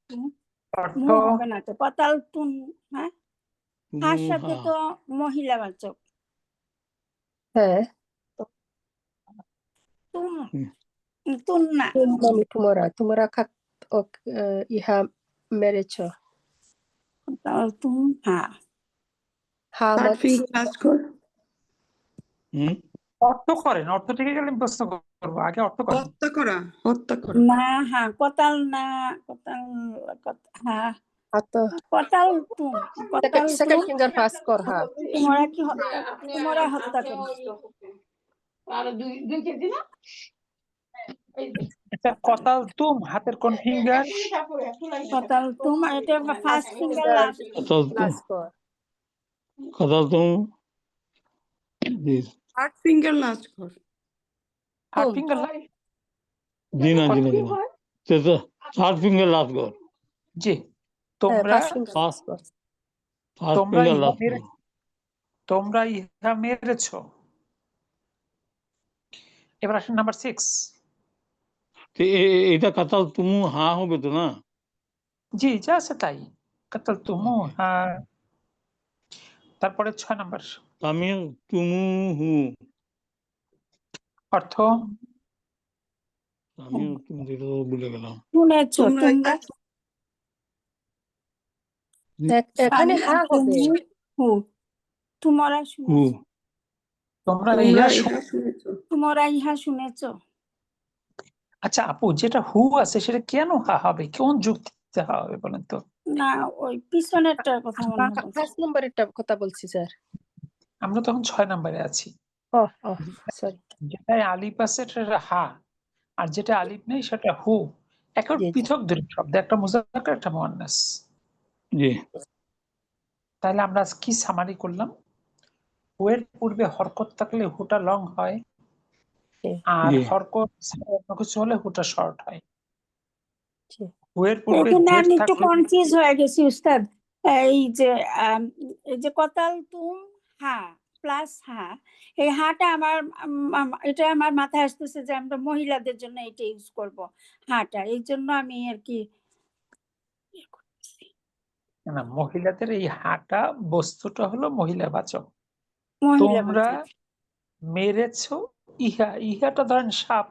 অর্থ মু হবে না তো, কতাল তুম, হ্যাঁ, তুমু হার সাথে হা। তো মহিলাবাচক, হ্যাঁ, তুম, হুম। তুম না, মানে তোমরা ইহা মেরেছ। কতাল তুম হা, হা থার্ড ফিঙ্গার লাস্ট কর। হুম। অর্থ করেন, অর্থ থেকে গেলে আমি প্রশ্ন করবো, আগে অর্থ করেন। হত্যা করা, হত্যা করা। না হা, কতাল না, কতাল, হা, তো কতাল তুম, কতাল সেকেন্ড তুম, ফিঙ্গার পাস কর। হা, তোমরা কি হত্যা, তোমরা হত্যা করো। আচ্ছা, কতাল তুম হাতের কোন ফিঙ্গার? কতাল তুম, এটা ফার্স্ট ফিঙ্গার লাস্ট। কাতাল তুম, পাস কর। কাতাল তুম, জি থার্ড ফিঙ্গার লাস্ট কর। হাত তুম। ফিঙ্গার জি না, জি না, জি না, থার্ড ফিঙ্গার লাস্ট কর, জি। হ্যাঁ, তোমরা ফার্স্ট ফিঙ্গার পাস কর। ফার্স্ট তোমরা ফিঙ্গার ইহা লাস্ট মেরে কর। তোমরা ইহা মেরেছ। এবার আসেন নাম্বার 6। এটা কাতাল তুমু হা হবে তো না? জি, যা আছে তাই, কতাল তুমু হা। তারপরে 6 নাম্বার। তামিল তুমু হু, অর্থ আমি তুমি যেটা ভুলে গেলাম। শুনেছ তোমরা তোমরা, এখানে হা হবে। হু, তোমরা হু, শুনেছ, তোমরা তোমরা ইহা ইহা শুনেছ। তোমরা ইহা শুনেছ। আচ্ছা আপু, যেটা হু আছে সেটা কেন হা হবে, কোন যুক্তিতে হা হবে বলেন তো? না, ওই পিছনেরটার কথা মনে হয় বলছে। ফার্স্ট নাম্বারেরটা কথা বলছি স্যার। আমরা তখন 6 নাম্বারে আছি। ও সরি। যেটায় আলিফ আছে সেটা হা, আর যেটা আলিফ নেই সেটা হু। এখন জি জি পৃথক দুটি শব্দ, একটা মুজাক্কার একটা মুআন্নাস। জি তাহলে আমরা আজ কি সামারি করলাম? হু এর পূর্বে হরকত থাকলে হুটা লং হয়, জি আর জি হরকত ছাড়া অন্য কিছু হলে হুটা শর্ট হয়। জি। হু এর পূর্বে এখানে জের আমি একটু থাকলে কনফিউজ হয়ে গেছি উস্তাদ। এই যে এই যে কতাল তুম হা প্লাস হা, এই হাটা আমার এটা আমার মাথায় আসতেছে যে আমরা মহিলাদের জন্য এটা ইউজ করব হাটা, এই জন্য আমি আর কি ইয়ে করতেছি। না, মহিলাদের এই হাটা বস্তুটা হলো মহিলাবাচক। তোমরা মহিলাবাচক। মেরেছো ইহা, ইহাটা ধরেন সাপ,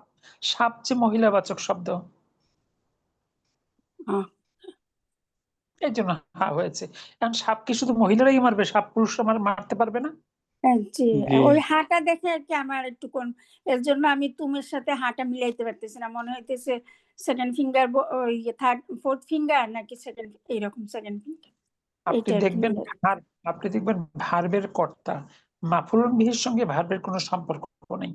সাপ যে মহিলাবাচক শব্দ, আহ, এই জন্য হা হয়েছে। কারণ সাপ কি শুধু মহিলারাই মারবে, সাপ পুরুষরা মারতে পারবে না? জি, জি ওই হাটা দেখে আর কি আমার একটু কোন, এর জন্য আমি তুমের সাথে হাটা মিলাইতে পারতেছি না, মনে হইতেছে সেকেন্ড ফিঙ্গার, ওই থার্ড ফোর্থ ফিঙ্গার নাকি সেকেন্ড, এইরকম সেকেন্ড ফিঙ্গার, আপনি এইটা আর কি দেখবেন মিলাই। আপনি দেখবেন ভার্বের কর্তা মাফুলুন বিহির সঙ্গে ভার্বের কোনো সম্পর্ক নেই।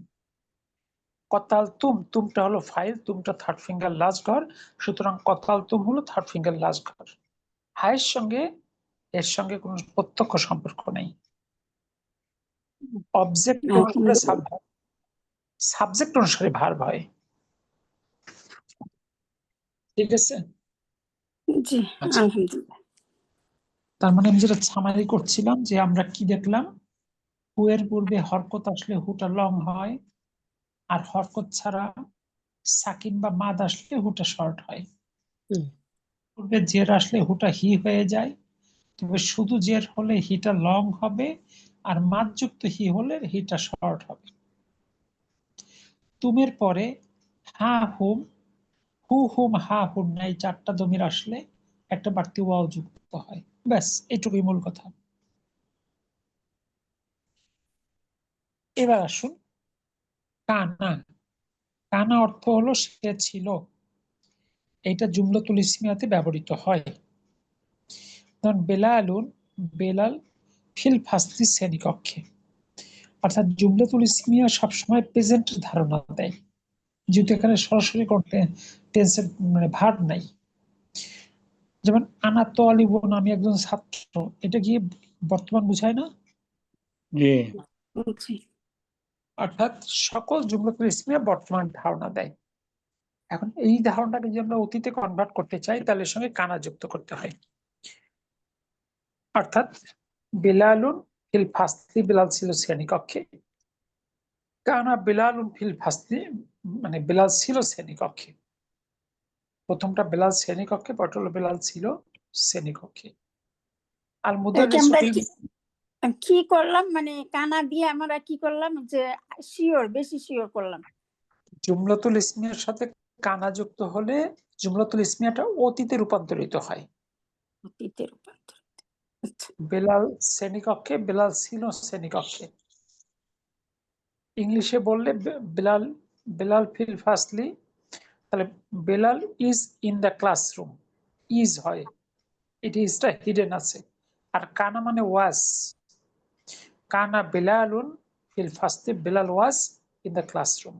কতাল তুম, তুমটা হলো ফাইল, তুমটা থার্ড ফিঙ্গার লাস্ট ঘর, সুতরাং কতাল তুম হলো থার্ড ফিঙ্গার লাস্ট ঘর। হায়ের সঙ্গে এর সঙ্গে কোনো প্রত্যক্ষ সম্পর্ক নেই। অবজেক্ট অনুসারে সাবজেক্ট অনুসারে ভার্ব হয়। ঠিক আছে, জি, আচ্ছা। আলহামদুলিল্লাহ। তার মানে আমি যেটা সামারি করছিলাম যে আমরা কি দেখলাম, হু এর পূর্বে হরকত আসলে হুটা লং হয়, আর হরকত ছাড়া সাকিন বা মাদ আসলে হুটা শর্ট হয়। পূর্বে জের আসলে হুটা হি হয়ে যায়, তবে শুধু জের হলে হিটা লং হবে, আর মাদযুক্ত হি হলে হিটা শর্ট হবে। তুমের পরে হা হুম, হু হুম হা হুম নাই চারটা দমির আসলে একটা বাড়তি ওয়াও যুক্ত হয়, ব্যাস এইটুকুই মূল কথা। এবার আসুন কানা। কানা অর্থ হলো সে ছিল, এটা জুমলাতুল ইসমিয়াতে ব্যবহৃত হয়। ধরুন বেলালুন, বেলাল ফিল ফাসলি শ্রেণীকক্ষে, অর্থাৎ জুমলাতুল ইসমিয়া সবসময় প্রেজেন্টের ধারণা দেয়। যেহেতু এখানে সরাসরি করতে টেন্সের মানে ভার্ব নাই। যেমন আনা তালিবুন, আমি একজন ছাত্র, এটা কি বর্তমান বুঝায় না? জি জি অর্থাৎ সকল জুমলাতুল ইসমিয়া বর্তমান ধারণা দেয়। এখন এই ধারণাটাকে যদি আমরা অতীতে কনভার্ট করতে চাই তাহলে এর সঙ্গে কানা যুক্ত করতে হয়। অর্থাৎ বিলালুন ফিল ফাসলি, বিলাল ছিল শ্রেণীকক্ষে। কানা বিলালুন ফিল ফাসলি, মানে বিলাল ছিল শ্রেণীকক্ষে। প্রথমটা বিলাল শ্রেণীকক্ষে, পটল বিলাল ছিল শ্রেণীকক্ষে। আল এটা মুদাররিসু আমরা ফিল, কি করলাম, মানে কানা দিয়ে আমরা কি করলাম, যে শিওর, বেশি শিওর করলাম। জুমলাতুল ইসমিয়ার সাথে কানা যুক্ত হলে জুমলাতুল ইসমিয়াটা অতীতে রূপান্তরিত হয়। অতীতে রূপান্তর। আচ্ছা, বেলাল শ্রেণীকক্ষে, বেলাল ছিল শ্রেণীকক্ষে। ইংলিশে বললে বেলাল, বেলাল ফিল ফাসলি, তাহলে Belal is in the classroom, is হয়, ইট ইজটা হিডেন আছে। আর কানা মানে ওয়াজ, কানা বেলালুন ফিল ফাসলি, Belal was in the classroom.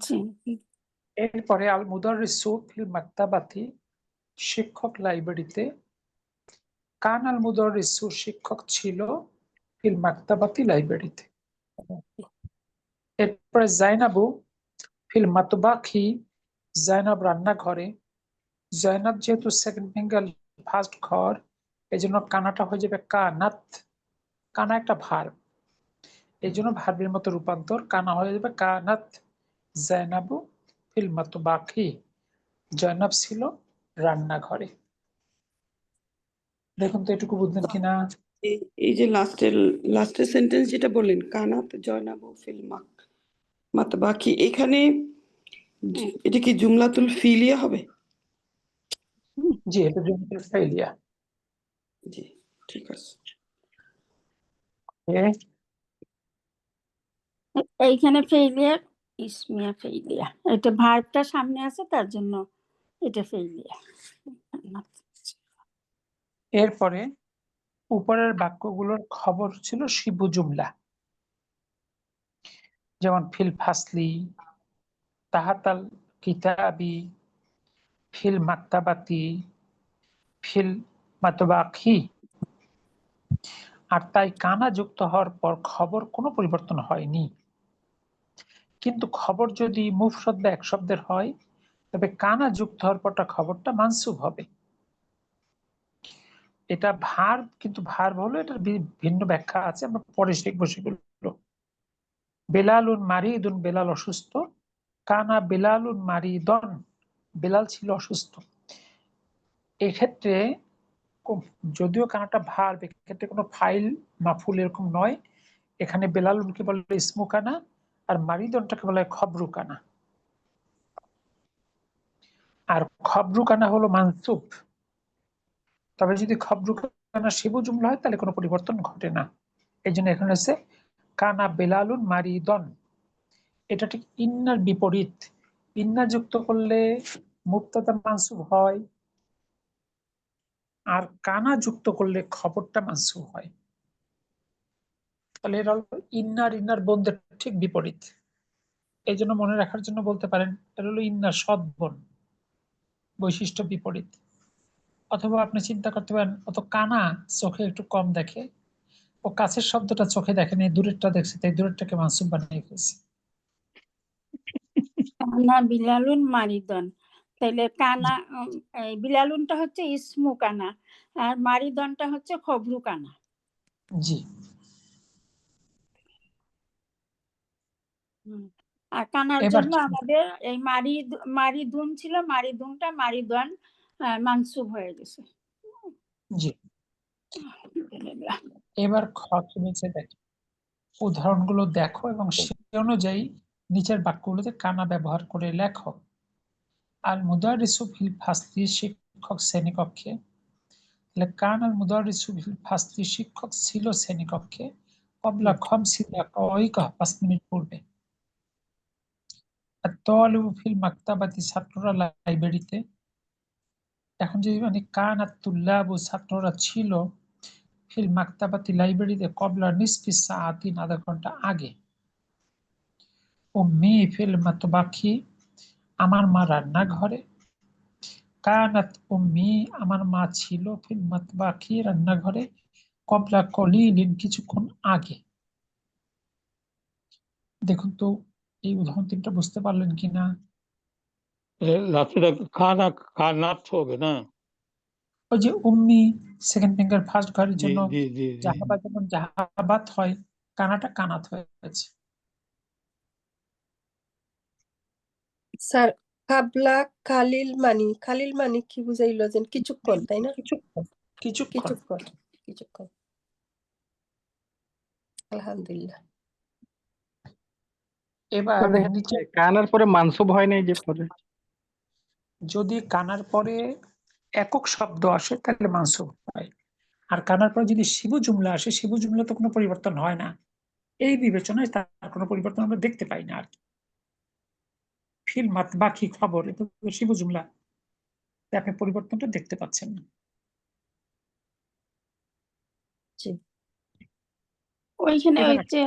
জি। এরপরে আল মুদাররিসু ফিল মাকতাবাতি, শিক্ষক লাইব্রেরিতে। কান আল মুদাররিসু, শিক্ষক ছিল, ফিল মাকতাবাতি, লাইব্রেরিতে। এরপরে জাইনাবু ফিল মাতবাখি, জাইনাব রান্নাঘরে। জাইনাব যেহেতু সেকেন্ড ফিঙ্গার ফার্স্ট ঘর, এই জন্য কানাটা হয়ে যাবে কানাত। কানা একটা ভার্ব, এই জন্য ভার্বের মতো রূপান্তর, কানা হয়ে যাবে কানাত। জাইনাবু ফিল মাতবাখি, জয়নাব ছিল রান্নাঘরে। দেখুন তো এটুকু বুঝলেন কিনা? এই যে লাস্টের সেন্টেন্স যেটা বললেন, কানাত জয়নাবু ফিল মাতবাখি, এখানে এটা কি জুমলাতুল ফিলিয়া হবে? জি, এটা জুমলাতুল ফাইলিয়া। জি ঠিক আছে। এইখানে ফেইলিয়ার, ইসমিয়া ফেইলিয়া, এটা ভার্বটা সামনে আছে তার জন্য এটা ফেইলিয়া। এরপরে উপরের বাক্যগুলোর খবর ছিল শিবু জুমলা, যেমন ফিল ফাসলি, তাহাতাল কিতাবি, ফিল মাকতাবাতি, ফিল মাতবাখি। আর তাই কানা যুক্ত হওয়ার পর খবর কোনো পরিবর্তন হয়নি। কিন্তু খবর যদি মুফরদ বা এক শব্দের হয় তবে কানা যুক্ত হওয়ার পরটা খবরটা মানসুব হবে। এটা ভার্ব, কিন্তু ভার্ব হলো এটার ভিন্ন ব্যাখ্যা আছে, আমরা পরে শিখবো সেগুলো। বেলালুন মারিদুন, বেলাল অসুস্থ। কানা বেলালুন মারিদন, বেলাল ছিল অসুস্থ। এক্ষেত্রে যদিও কানাটা ভার্ব, এক্ষেত্রে কোনো ফাইল মাফুল এরকম নয়। এখানে বেলালুনকে বলে ইসমু কানা, আর মারিদনটাকে বলে খবরু কানা। আর খবরু কানা হলো মানসুব। তবে যদি খবরু কানা শিবু জুমলা হয় তাহলে কোনো পরিবর্তন ঘটে না। এই জন্য এখানে হচ্ছে কানা বেলালুন মারিদন। এটা ঠিক ইন্নার বিপরীত। ইন্না যুক্ত করলে মুবতাদা মানসুব হয়, আর কানা যুক্ত করলে খবরটা মানসুব হয়। তাহলে এটা হলো ইন্নার ইন্নার বোনদের ঠিক বিপরীত। এই জন্য মনে রাখার জন্য বলতে পারেন এটা হলো ইন্নার সৎ বোন, বৈশিষ্ট্য বিপরীত। অথবা আপনি চিন্তা করতে পারেন অত কানা চোখে একটু কম দেখে, ও কাছের শব্দটা চোখে দেখেনি, দূরেরটা দেখছে, তাই দূরেরটাকে মানসুব বানিয়ে ফেলছে। কানা বিলালুন মারিদন, তাইলে কানা এই বিলালুনটা হচ্ছে ইসমু কানা, আর মারিদনটা হচ্ছে খবরু কানা। জি, আর কানার এবার জন্য আমাদের এই মারিদুন ছিল, মারিদুনটা মারিদন মানসুব হয়ে গেছে। জি, এবার খ কি নিচে দেখো, উদাহরণগুলো দেখো এবং সে অনুযায়ী নিচের বাক্যগুলোতে কানা ব্যবহার করে লেখো। আল মুদারিসু ফিল ফাসলি, শিক্ষক শ্রেণীকক্ষে। তাহলে কান আল মুদারিসু ফিল ফাসলি, শিক্ষক ছিল শ্রেণীকক্ষে। কবলা খামসি দাকাওয়াইকা, 5 মিনিট পূর্বে। আর তালিবু ফিল মাকতাবাতি, ছাত্ররা লাইব্রেরিতে। এখন যদি মানে কান আর তুল্লাবু, ছাত্ররা ছিল, ফিল মাকতাবাতি, লাইব্রেরিতে, কবলা নিসফি সাআতিন, আধা ঘন্টা আগে। উম্মি ফিল মাতবাখি, আমার মা রান্নাঘরে। কানাত উম্মি, আমার মা ছিল, ফিল মাতবাখি, রান্নাঘরে, কবলা কলিলিন, কিছুক্ষণ আগে। দেখুন তো এই উদাহরণ তিনটা বুঝতে পারলেন কিনা? লাস্টটা খানাত হবে না? ওই যে উম্মি সেকেন্ড ফিঙ্গার ফার্স্ট ঘরের জি জন্য জি জি জি জাহাবা যেমন জাহাবাত হয়, কানাটা কানাত হয়েছে। স্যার কাবলা খালিল মানি কি বুঝাইলো যেন কিছুক্ষণ, তাই না? কিছুক্ষণ কিছুক্ষণ কিছুক্ষণ কিছুক্ষণ। আলহামদুলিল্লাহ। এবার মানে নিচে কানার পরে মানসুব হয় নাই যে পরে? যদি কানার পরে একক শব্দ আসে তাহলে মানসুব হয়, আর কানার পরে যদি শিবু জুমলা আসে, শিবু জুমলা তো কোনো পরিবর্তন হয় না, এই বিবেচনায় তার কোনো পরিবর্তন আমরা দেখতে পাই না আর কি। ফিল মাতবাখি খবর, এটা তো শিবু জুমলা, তাই আপনি পরিবর্তনটা দেখতে পাচ্ছেন না। জি। ওইখানে ওই এবার যে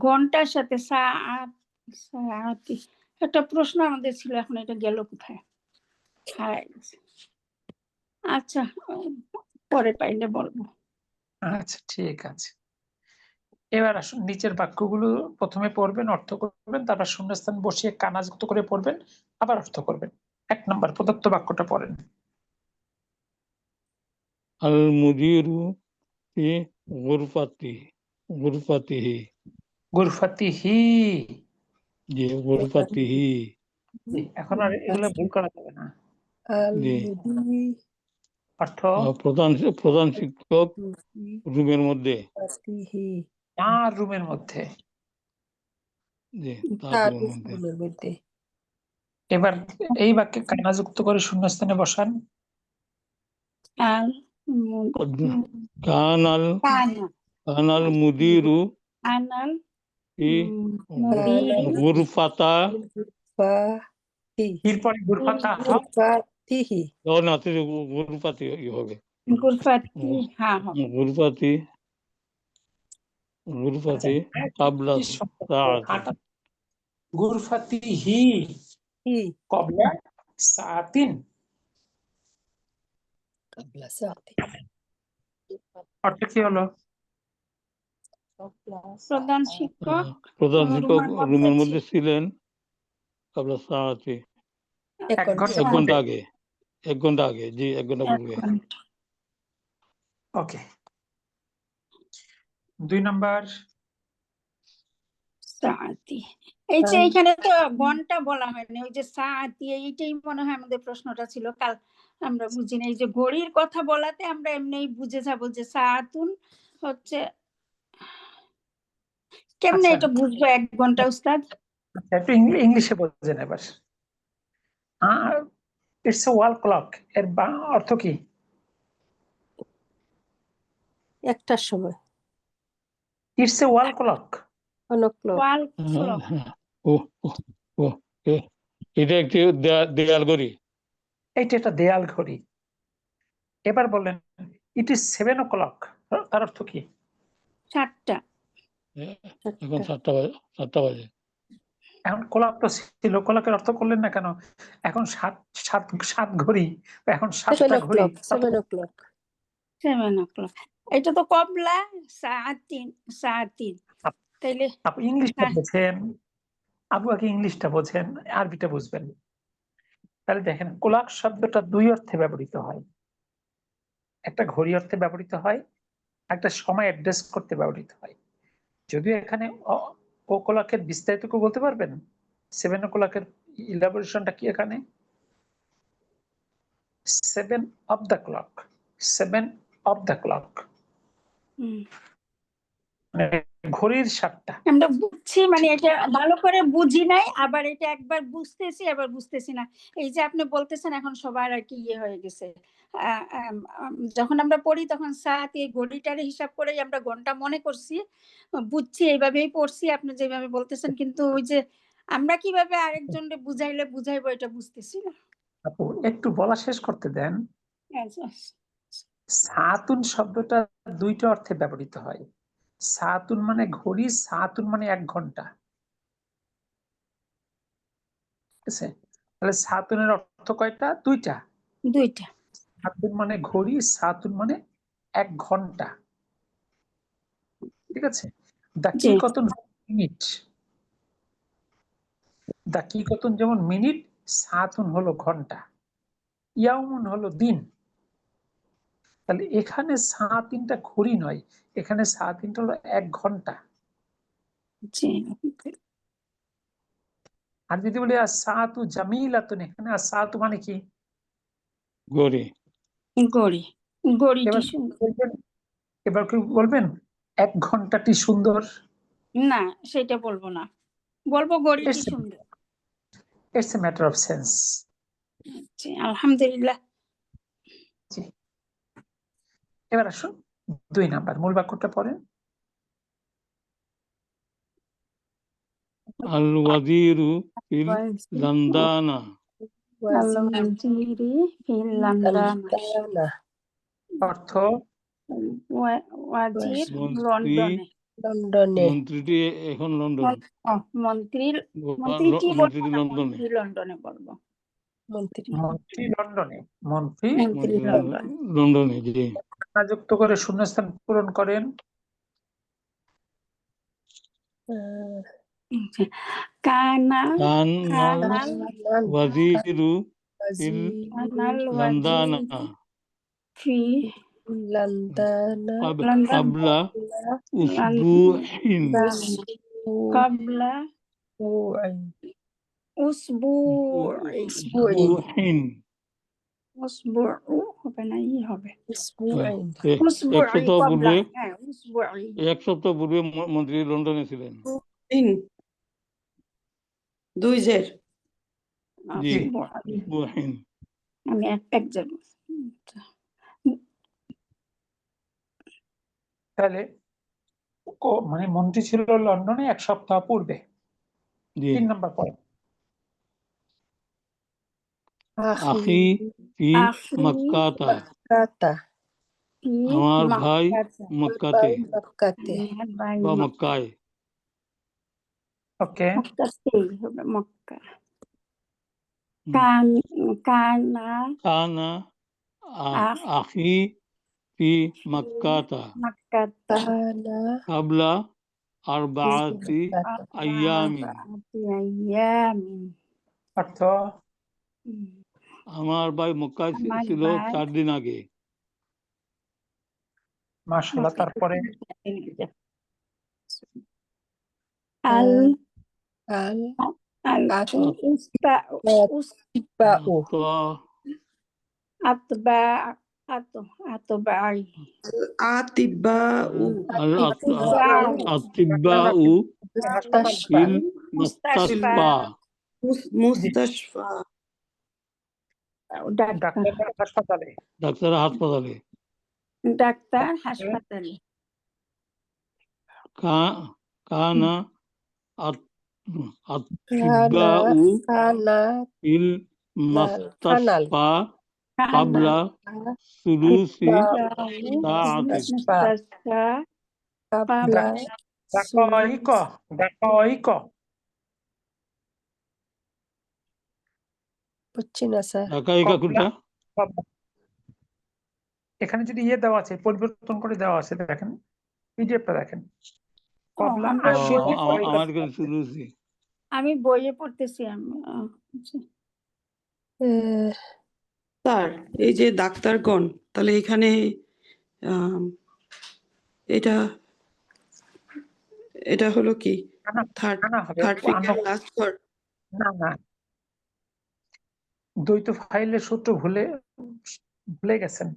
ঘন্টার সাথে সাআতি একটা প্রশ্ন আমাদের ছিল, এখন এটা গেল কোথায়, হারাই গেছে। আচ্ছা, পরে পাইলে বলবো। আচ্ছা ঠিক আছে। এবার আসুন নিচের বাক্যগুলো প্রথমে পড়বেন, অর্থ করবেন, তারপর শূন্যস্থান বসিয়ে কানাযুক্ত করে পড়বেন, আবার অর্থ করবেন। 1 নম্বর প্রদত্ত বাক্যটা পড়েন। আল মুদিরু ফি গুরফাতিহি। গুরফাতিহি। জি গুরফাতিহি। এখন আর এগুলো ভুল করা যাবে না। জি অর্থ প্রধান শিক্ষক রুমের মধ্যে। তার রুমের মধ্যে। জি তার রুমের মধ্যে। রুমের মধ্যে। এবার এই বাক্যে কানাযুক্ত করে শূন্যস্থানে বসান। আল কানাল কানাল মুদিরু আনাল ফি মুদির গুরফাতা। এরপরে গুরফাতা গুরফাতিহি। না গুরফাতি হবে। গুরফাতি, হ্যাঁ হবে। গুরফাতি কাবলা সাআতি। গুরফাতিহি হি কবলা সাআতিন। কাবলা সাআতি। অর্থ কি হলো? প্রধান শিক্ষক প্রধান শিক্ষক রুমের মধ্যে ছিল। ছিলেন কাবলা সাআতি। এক এক ঘন্টা এক ঘন্টা ঘন্টা পূর্বে। আগে। 1 ঘন্টা আগে, জি 1 ঘন্টা পূর্বে। ওকে। 2 নাম্বার সাআতি। এই যে এখানে তো ঘন্টা বলা হয়নি, ওই যে সাআতি, এইটাই মনে হয় আমাদের প্রশ্নটা ছিল কাল, আমরা বুঝি না। এই যে ঘড়ির কথা বলাতে আমরা এমনিই বুঝে যাবো যে সাআতুন হচ্ছে, কেমনে আচ্ছা এটা বুঝবো 1 ঘন্টা উস্তাদ? একটু ইংলিশে বোঝেন এবার। ইটস এ ওয়াল ক্লক এর অর্থ কি? একটার সময়। It's a wall clock. Wall clock. ও ও, ও, এটা একটি দেয়াল ঘড়ি। এইটা একটা দেয়াল ঘড়ি। এবার বললেন ইট ইজ 7 o'clock, তার অর্থ কি? 7টা। এখন 7টা বাজে, 7টা বাজে। এখন ক্লক তো ছিল, ক্লকের অর্থ করলেন না কেন? এখন সাত ঘড়ি, এখন 7টা ঘড়ি। 7 o'clock। 7 o'clock। এটা তো কবলা সাআতিন। তাইলে আপনি ইংলিশটা বোঝেন, আবু আগে ইংলিশটা বোঝেন, আরবিটা বুঝবেন। তাহলে দেখেন ক্লক শব্দটা 2 অর্থে ব্যবহৃত হয়। একটা ঘড়ি অর্থে ব্যবহৃত হয়, একটা সময় অ্যাড্রেস করতে ব্যবহৃত হয়। যদিও এখানে ও ক্লকের বিস্তারিত কেউ বলতে পারবেন? 7 o'clock-এর ইলাবোরেশনটা কি এখানে? 7 of the clock, 7 of the clock, মানে ঘড়ির 7টা। আমরা বুঝছি, মানে এটা ভালো করে বুঝি নাই, আবার এটা একবার বুঝতেছি আবার বুঝতেছি না। এই যে আপনি বলতেছেন এখন সবার আর কি ইয়ে হয়ে গেছে, যখন আমরা পড়ি তখন সাত, এই ঘড়িটারে হিসাব করেই আমরা ঘন্টা মনে করছি, বুঝছি, এইভাবেই পড়ছি আপনি যেভাবে বলতেছেন, কিন্তু ওই যে আমরা কিভাবে আরেকজনকে বুঝাইবো এটা বুঝতেছি না। আপু একটু বলা শেষ করতে দেন। আচ্ছা। সাতুন শব্দটা 2টা অর্থে ব্যবহৃত হয়। সাতুন মানে ঘড়ি, সাতুন মানে 1 ঘন্টা। আছে? তাহলে সাতুনের অর্থ কয়টা? দুইটা। দুইটা। সাতুন মানে ঘড়ি, সাতুন মানে 1 ঘন্টা। ঠিক আছে? জি দাকিকতুন মিনিট, দাকিকতুন যেমন মিনিট, সাতুন হলো ঘন্টা, ইয়াউমুন হলো দিন। তাহলে এখানে সাতিনটা ঘড়ি নয়, এখানে সাতিনটা হলো 1 ঘন্টা। জি আর যদি বলি সাতু জামিলাতুন, এখানে সাতু মানে কি? ঘড়ি। গড়ি, গড়িটি এবার সুন্দর। বলবেন, এবার কি বলবেন 1 ঘন্টাটি সুন্দর? না, সেটা বলবো না, বলবো গড়িটি সুন্দর। It's a matter of sense. জি আলহামদুলিল্লাহ। জি, এবার আসুন 2 নাম্বার মূল বাক্যটা পড়েন। আল ওয়াজিরু ফিল লন্ডনা। আল-ওয়াজিরি ফিল লন্ডন। অর্থ ওয়াজির মন্ত্রী, লন্ডনে। মন্ত্রীটি এখন লন্ডন। মন্ত্রীটি মন্ত্রীটি বলবো না, লন্ডনে। মন্ত্রী লন্ডনে বলবো। মন্ত্রী লন্ডনে, মন্ত্রী মন্ত্রী লন্ডন। লন্ডনে, জি। যুক্ত করে শূন্যস্থান পূরণ করেন। কানাল কানাল ওয়াজিরু ফিল লন্ডনা ফি কাবলা উসবুইন। কাবলা উসবুইন। উসবুউ হবে না, ই হবে এক উসবুই সপ্তাহ কবলা। পূর্বে, হ্যাঁ উসবুই। 1 সপ্তাহ পূর্বে মন্ত্রী লন্ডনে ছিলেন। 2 জের। জি, উসবুই। উসবুইন। আমি এক জন। তাহলে মানে মন্ত্রী ছিল লন্ডনে 1 সপ্তাহ পূর্বে। জি। 3 নাম্বার পড়েন। আখি ফি মক্কাতা। আমার ভাই মক্কাতে বা মক্কায়। ওকে, হবে মক্কা। কানা কানা আখি ফি মক্কাতা মক্কাতা কাবলা আরবাআতি আইয়ামিন। অর্থ আমার ভাই মক্কায় আমার ছিল ভাই 4 দিন আগে। মাশাআল্লাহ। তারপরে আল আতবাই আতিবাউ আতিব্বাউ ফিল মুস্তাশফা। মুস্তাশফা। ডাক্তার হাসপাতালে। ডাক্তার হাসপাতালে। ডাক্তার হাসপাতালে। কানা আতিব্বাউ ফিল মুস্তাশফা কাবলা সুলুসি সাআতিন। ডাকাইক বুঝছি না স্যার। ঢাকাইকা কোনটা? এখানে যদি দেওয়া আছে, পরিবর্তন করে দেওয়া আছে, দেখেন পিডিএফটা দেখেন। কবলা আমার কাছে সুলুসি। আমি বইয়ে পড়তেছি। স্যার এই যে ডাক্তারগণ, তাহলে এখানে এটা হলো কি থার্ড ফিঙ্গার লাস্ট ওয়ার্ড? না, দ্বৈত ফাইলের সূত্র ভুলে গেছেন।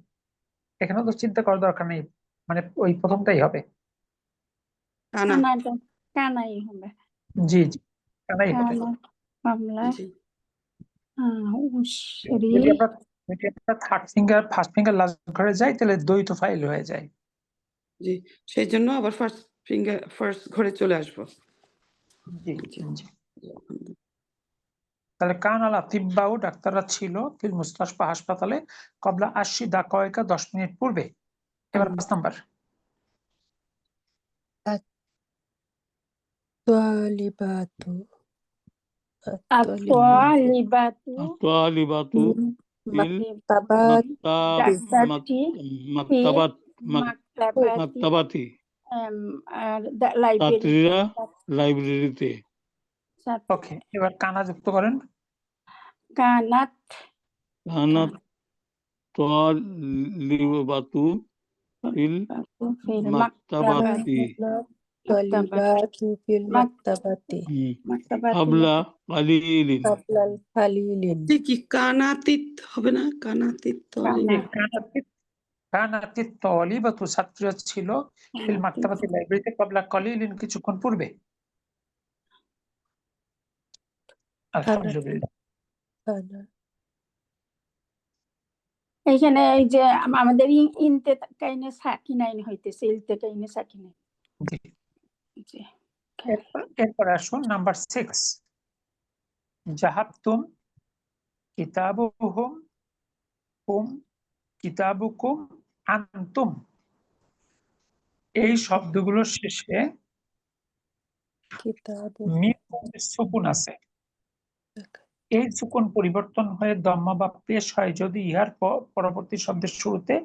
এখানে তো চিন্তা করার দরকার নেই, মানে ওই প্রথমটাই হবে। কানাই হবে। জি জি, কানাই হবে। কমলা জি। যদি আমরা third finger first finger last ঘরে যাই, তাহলে দ্বৈত ফাইল হয়ে যায়। জি, সেই জন্য আবার ফার্স্ট ঘরে চলে আসবো। জি জি। তাহলে কানাল আতিব্বাউ ডাক্তাররা ছিল ফিল মুস্তাশফা হাসপাতালে কবলা 80 দাকায়েকা 10 মিনিট পূর্বে। এবার 5 নাম্বার। তালিবাতু আত-তালিবাতু আত-তালিবাতু ফিল মাকতাবাতি দাবাতি মাকতাবাত মাকতাবাতি মাকতাবাতি আর লাইব্রেরি ছাত্রীরা লাইব্রেরিতে। ওকে, এবার কানা যুক্ত করেন। কানাত কানাত তালিবাতু ফিল ফিল মাকতাবাতি তালিবাতু ফিল মাকতাবাতি হাবলা কালিলিন। কাবলাল কালিলিন। কি কানাতিত হবে না? কানাতিত তলিবা। কানাতিত তালিবাতু ছাত্রীরা ছিল ফিল মাকতাবাতি লাইব্রেরিতে ক্বাবলা কালিলিন কিছুক্ষণ পূর্বে। আলহামদুলিল্লাহ। কানা এইখানে এই যে আমাদের ইনতে কাইনে সাকিনাইন হইতেছে, ইলতে কাইনে সাকিনাইন। জি। জি। এরপর আসুন নাম্বার 6, জাহাবতুম কিতাবুহুম হুম কিতাবুকুম আনতুম। এই শব্দগুলোর শেষে কিতাবু মিম সুকুন আছে। এই সুকুন পরিবর্তন হয়ে দম্মা বা পেশ হয় যদি ইহার পরবর্তী শব্দের শুরুতে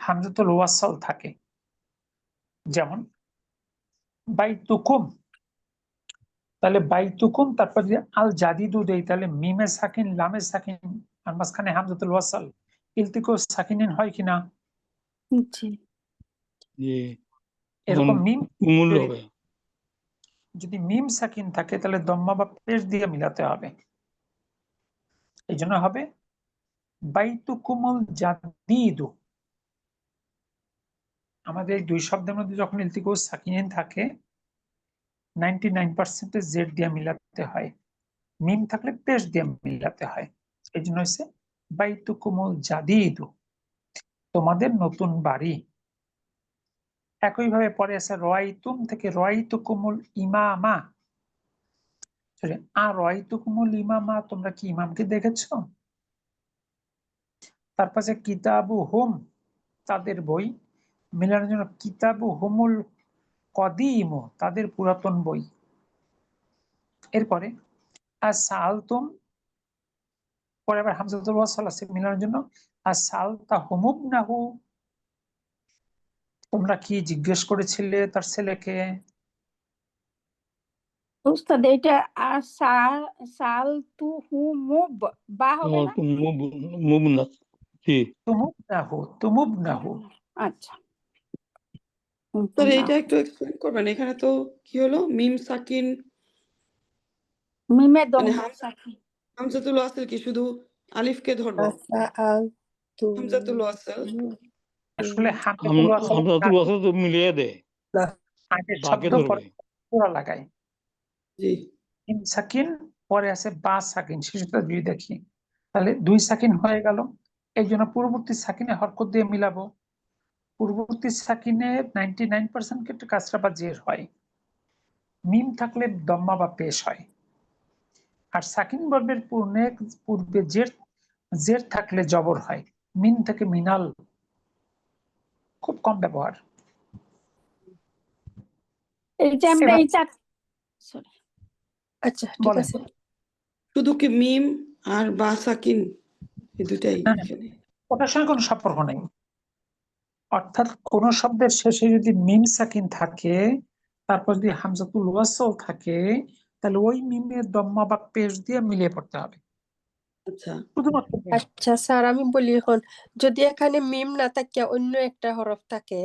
হামজাতুল ওয়াসল থাকে। যেমন বাইতুকুম, তাহলে বাইতুকুম তারপর যদি আল জাদিদু দেই তাহলে মিমে সাকিন লামে সাকিন আর মাঝখানে হামজাতুল ওয়াসল ইলতিকো সাকিনিন হয় কিনা? জি। জি, এরকম মিম তুমুল হবে। যদি মিম সাকিন থাকে তাহলে দম্মা বা পেশ দিয়ে মিলাতে হবে। এই জন্য হবে বাইতুকুমুল জাদিদু। আমাদের এই দুই শব্দের মধ্যে যখন ইলতিকো সাকিনিন থাকে 99% জেড দিয়ে মিলাতে হয়, মিম থাকলে পেশ দিয়ে মিলাতে হয়। এই জন্য হচ্ছে বাইতুকুমুল জাদিদু, তোমাদের নতুন বাড়ি। একইভাবে পরে আছে রাইতুম থেকে রাইতুকুমুল ইমামা। আর রাইতুকুমুল ইমামা, তোমরা কি ইমামকে দেখেছো? তারপর আছে কিতাবু হুম, তাদের বই। মিলানোর জন্য কিতাবু হুমুল কদিমু, তাদের পুরাতন বই। এরপরে আসালতুম, পরে আবার হামজাতুল ওয়াসল আছে মিলানোর জন্য আসালতা হুমুবনাহু, তোমরা কি জিজ্ঞেস করেছিলে তার ছেলেকে? উস্তাদ এটা সালতুহু মুব বা হবে না? মুবনা। জি, তুমুবনাহু। আচ্ছা। স্যার এইটা একটু এক্সপ্লেন করবেন। এখানে তো কি হলো, মিম সাকিন মিমে মানে দম্মা সাকিন। হামজাতুল ওয়াসল কি শুধু আলিফকে ধরবো? আসাআলতু হামজাতুল ওয়াসল আসলে হামজাতুল ওয়াসল হামজাতুল ওয়াসল তো মিলিয়ে দেয়, আগে বাকে শব্দ পরে ধরবে। পুরা লাগায়। জি। মিম সাকিন পরে আছে বা সাকিন, শিশুটা যদি দেখি তাহলে 2 সাকিন হয়ে গেল। এই জন্য পূর্ববর্তী সাকিনে হরকত দিয়ে মিলাবো। পূর্ববর্তী সাকিনে 99% ক্ষেত্রে কাসরা বা জের হয়, মিম থাকলে দম্মা বা পেশ হয়। আর সাকিন বর্গের পূর্বে জের থাকলে জবর হয়। মিন থেকে মিনাল, খুব কম ব্যবহার। এই যে আমরা এই চার সরি আচ্ছা ঠিক বলেন। আছে। শুধু কি মিম আর বা সাকিন এই দুটাই না, এখানে? ওটার সঙ্গে কোনো সম্পর্ক নেই। অর্থাৎ কোন শব্দের শেষে যদি মিম সাকিন থাকে তারপর যদি হামজাতুল ওয়াসল থাকে তাহলে ওই মিমের দম্মা বা পেশ দিয়ে মিলিয়ে পড়তে হবে আচ্ছা শুধুমাত্র মিম। আচ্ছা স্যার আমি বলি এখন, যদি এখানে মিম না থাকে অন্য একটা হরফ থাকে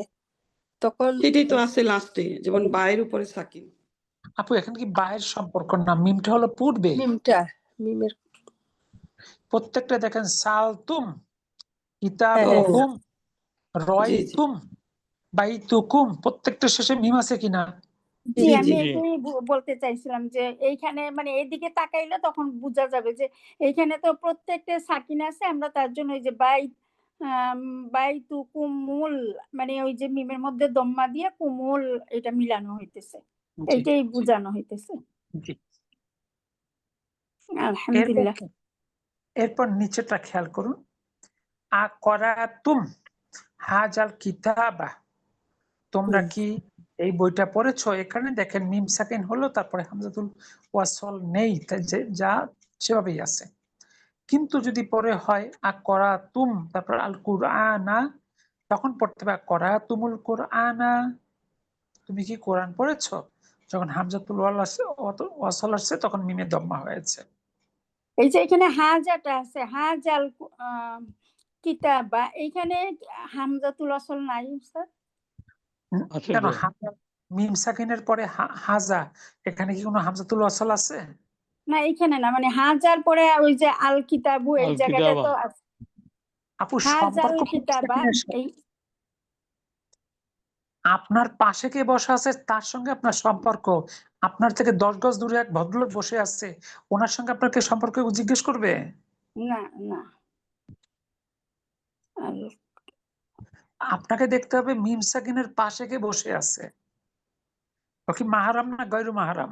তখন সেটাই তো আছে লাস্টে, যেমন বায়ের উপরে সাকিন। আপু এখানে কি বায়ের সম্পর্ক না, মিমটা হলো পূর্বে। মিমের প্রত্যেকটা দেখেন সালতুম, হ্যাঁ, কিতাবুহুম, জি জি রাইতুম, বাইতুকুম, প্রত্যেকটা শেষে মিম আছে কিনা? জি, জি আমি জি এটাই বলতে চাইছিলাম যে এইখানে মানে এইদিকে তাকাইলে তখন বোঝা যাবে যে এইখানে তো প্রত্যেকটা সাকিন আছে, আমরা তার জন্য ওই যে বাইতু কুমুল মানে ওই যে মিমের মধ্যে দম্মা দিয়ে কুমুল এটা মিলানো হইতেছে, জি এইটাই বোঝানো হইতেছে। জি। আলহামদুলিল্লাহ। এরপর নিচেটা খেয়াল করুন, আকরাতুম হাজাল কিতাবা, তোমরা কি এই বইটা পড়েছো, এখানে দেখেন মিম সাকিন হলো, তারপরে হামজাতুল ওয়াসল নেই, তাই যা সেভাবেই আছে। কিন্তু যদি পরে হয় আকরা তুম তারপর আল কুরআনা, তখন পড়তে হবে আকরা তুমুল কুরআনা, তুমি কি কোরআন পড়েছো? যখন হামজাতুল ওয়াসল আসছে তখন মিমে দম্মা হয়েছে। এই যে এখানে হাজাটা আছে, হাজাল কিতাবা, এইখানে হামজাতুল ওয়াসল নাই স্যার? আছে কেন তো। মিম সাকিনের পরে হাজা, এখানে কি কোনো হামজাতুল ওয়াসল আছে? না এখানে না, মানে হাজার পরে ওই যে আল কিতাবু এই আল জায়গাটা কিতাবা। তো আছে। আপু হাজাল সম্পর্ক মিম কিতাবা সাকিনের সাথে। এই আপনার পাশে কে বসে আছে তার সঙ্গে আপনার সম্পর্ক, আপনার থেকে 10 গজ দূরে এক ভদ্রলোক বসে আছে, ওনার সঙ্গে আপনাকে সম্পর্ক জিজ্ঞেস করবে? না না আর আপনাকে দেখতে হবে মিম সাকিনের পাশে কে বসে আছে, ও কি মাহারাম না গয়রু মাহারাম?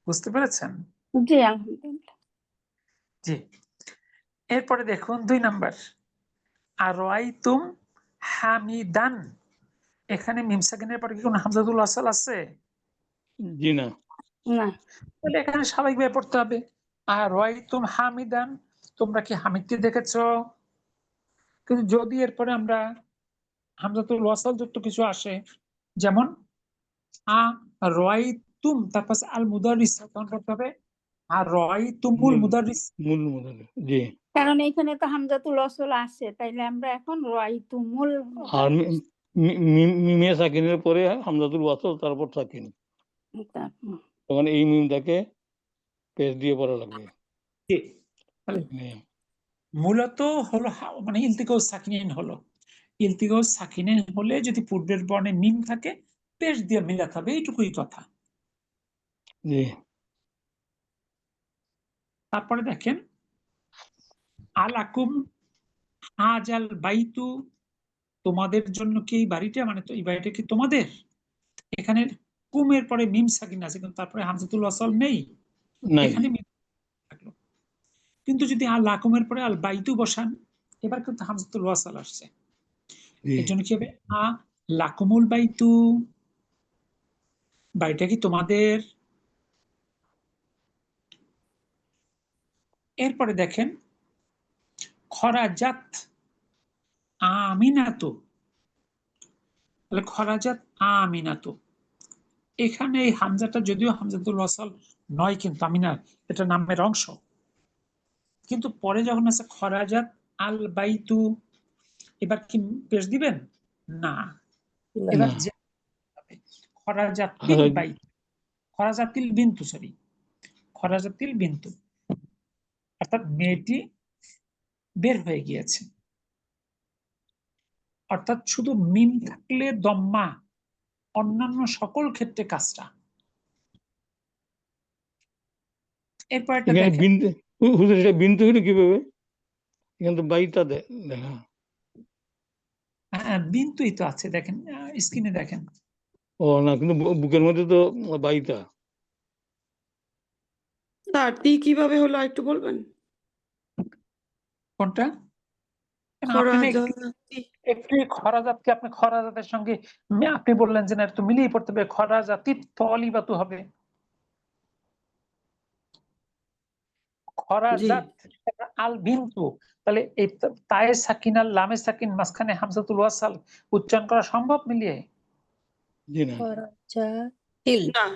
বুঝতে পেরেছেন? জি আলহামদুলিল্লাহ। জি। এরপরে দেখুন 2 নাম্বার, আরাইতুম হামিদান, এখানে মিম সাকিনের পরে কি কোনো হামজাতুল ওয়াসল আছে? জি না। না তাহলে এখানে স্বাভাবিকভাবে পড়তে হবে আরাইতুম হামিদান, তোমরা কি হামিদকে দেখেছো? কিন্তু যদি এরপরে আমরা হামজাতুল ওয়াসল যুক্ত কিছু আসে, যেমন আরাইতুম তারপর আল মুদারিস, তখন করতে হবে আরাইতুমুল মুদারিস। মূল মুদারিস, জি। কারণ এখানে তো হামজাতুল ওয়াসল আছে, তাইলে আমরা এখন রাইতুমুল আর মিমে সাকিনের পরে হামজাতুল ওয়াসল তারপর সাকিন, তখন এই মিমটাকে পেশ দিয়ে পড়া লাগবে। জি। মূলত হলো মানে ইলতিকাউ সাকিনিন হলো, ইলতিকাউ সাকিনিন হলে যদি পূর্বের বর্ণে মিম থাকে পেশ দিয়ে মিলাতে হবে, এইটুকুই কথা। জি। তারপরে দেখেন আলাকুম হাজাল বাইতু, তোমাদের জন্য কি এই বাড়িটা, মানে তো এই বাড়িটা কি তোমাদের? এখানে কুমের পরে মিম সাকিন আছে কিন্তু তারপরে হামজাতুল ওয়াসল নেই, নাই। এখানে মিম থাকলো। কিন্তু যদি আলাকুমের পরে আল বাইতু বসান, এবার কিন্তু হামজাতুল ওয়াসল আসছে, জি। এর জন্য কি হবে লাকুমুল বাইতু, বাড়িটা কি তোমাদের? এরপরে দেখেন খরাজাত আমিনাতু, তাহলে খরাজাত আমিনাতু, এখানে এই হামজাটা যদিও হামজাতুল ওয়াসল নয়, কিন্তু আমিনা এটা নামের অংশ, কিন্তু পরে যখন আছে খরাজাত আল বাইতু, এবার কি পেশ দিবেন? না, এবার না। যে খরাজাতিল বাইত, খরাজাতিল বিন্তু, সরি খরাজাতিল বিন্তু, অর্থাৎ মেয়েটি বের হয়ে গিয়েছে, অর্থাৎ শুধু মিম থাকলে দম্মা, অন্যান্য সকল ক্ষেত্রে কাজটা। এরপর একটা এখানে দেখেন বিন্তু, হুজুর এটা বিন্তু হলো কিভাবে? এখানে তো বাইতা দেখা। বিন্তুই তো আছে, দেখেন স্ক্রিনে দেখেন। ও না, কিন্তু বুকের মধ্যে তো বাইতা। স্যার তি কিভাবে হলো একটু বলবেন? কোনটা? কেন আপনি না খরাজাতি একটু খরাজাতকে আপনি খরাজাতের সঙ্গে আপনি বললেন যে না একটু মিলিয়ে পড়তে হবে, খরাজাতি তলিবাতু হবে, খরাজাত আল বিন্তু, তাহলে এই তায়ে সাকিন আর লামে সাকিন মাঝখানে হামজাতুল ওয়াসাল উচ্চারণ করা সম্ভব মিলিয়ে? জি না। খরাজাতিল। না।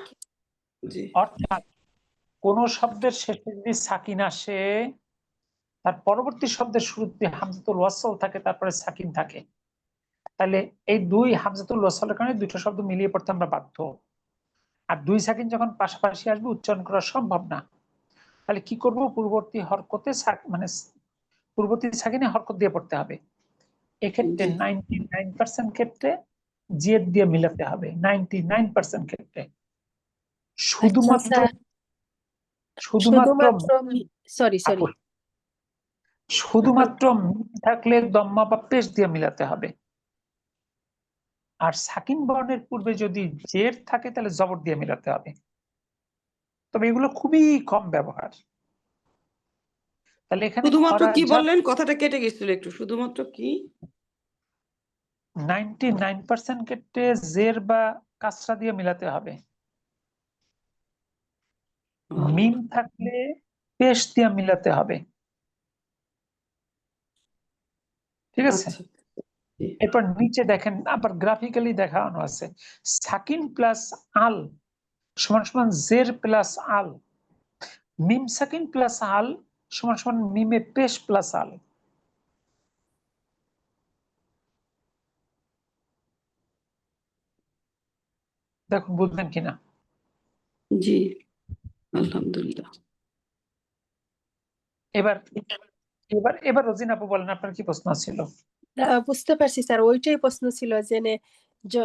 জি। অর্থাৎ কোন শব্দের শেষে যদি সাকিন আসে, তার পরবর্তী শব্দের শুরুতে হামজাতুল ওয়াসাল থাকে, তারপরে সাকিন থাকে, তাহলে এই দুই হামজাতুল ওয়াসালের কারণে দুটো শব্দ মিলিয়ে পড়তে আমরা বাধ্য, আর দুই সাকিন যখন পাশাপাশি আসবে উচ্চারণ করা সম্ভব না, তাহলে কি করব? পূর্ববর্তী হরকতে মানে পূর্ববর্তী সাকিনে হরকত দিয়ে পড়তে হবে। এক্ষেত্রে 99% ক্ষেত্রে জেদ দিয়ে মিলাতে হবে, 99% ক্ষেত্রে। শুধুমাত্র শুধুমাত্র মিম থাকলে দম্মা বা পেশ দিয়ে মিলাতে হবে, আর সাকিন বর্ণের পূর্বে যদি জের থাকে তাহলে জবর দিয়ে মিলাতে হবে, তবে এগুলো খুবই কম ব্যবহার। তাহলে এখানে শুধুমাত্র কি খরাজাত, বললেন? কথাটা কেটে গেছিল একটু। শুধুমাত্র কি? 99% ক্ষেত্রে জের বা কাসরা দিয়ে মিলাতে হবে। মিম থাকলে পেশ দিয়ে মিলাতে হবে। ঠিক আছে, আচ্ছা এরপর নিচে দেখেন আবার গ্রাফিক্যালি দেখানো আছে সাকিন প্লাস আল সমান সমান জের প্লাস আল, মিম সাকিন প্লাস আল সমান সমান মিমে পেশ প্লাস আল। দেখুন বুঝলেন কিনা। জি আলহামদুলিল্লাহ। এবার এবার এবার রোজিন আপু বলেন আপনার কি প্রশ্ন ছিল? বুঝতে পারছি স্যার, ওইটাই প্রশ্ন ছিল যে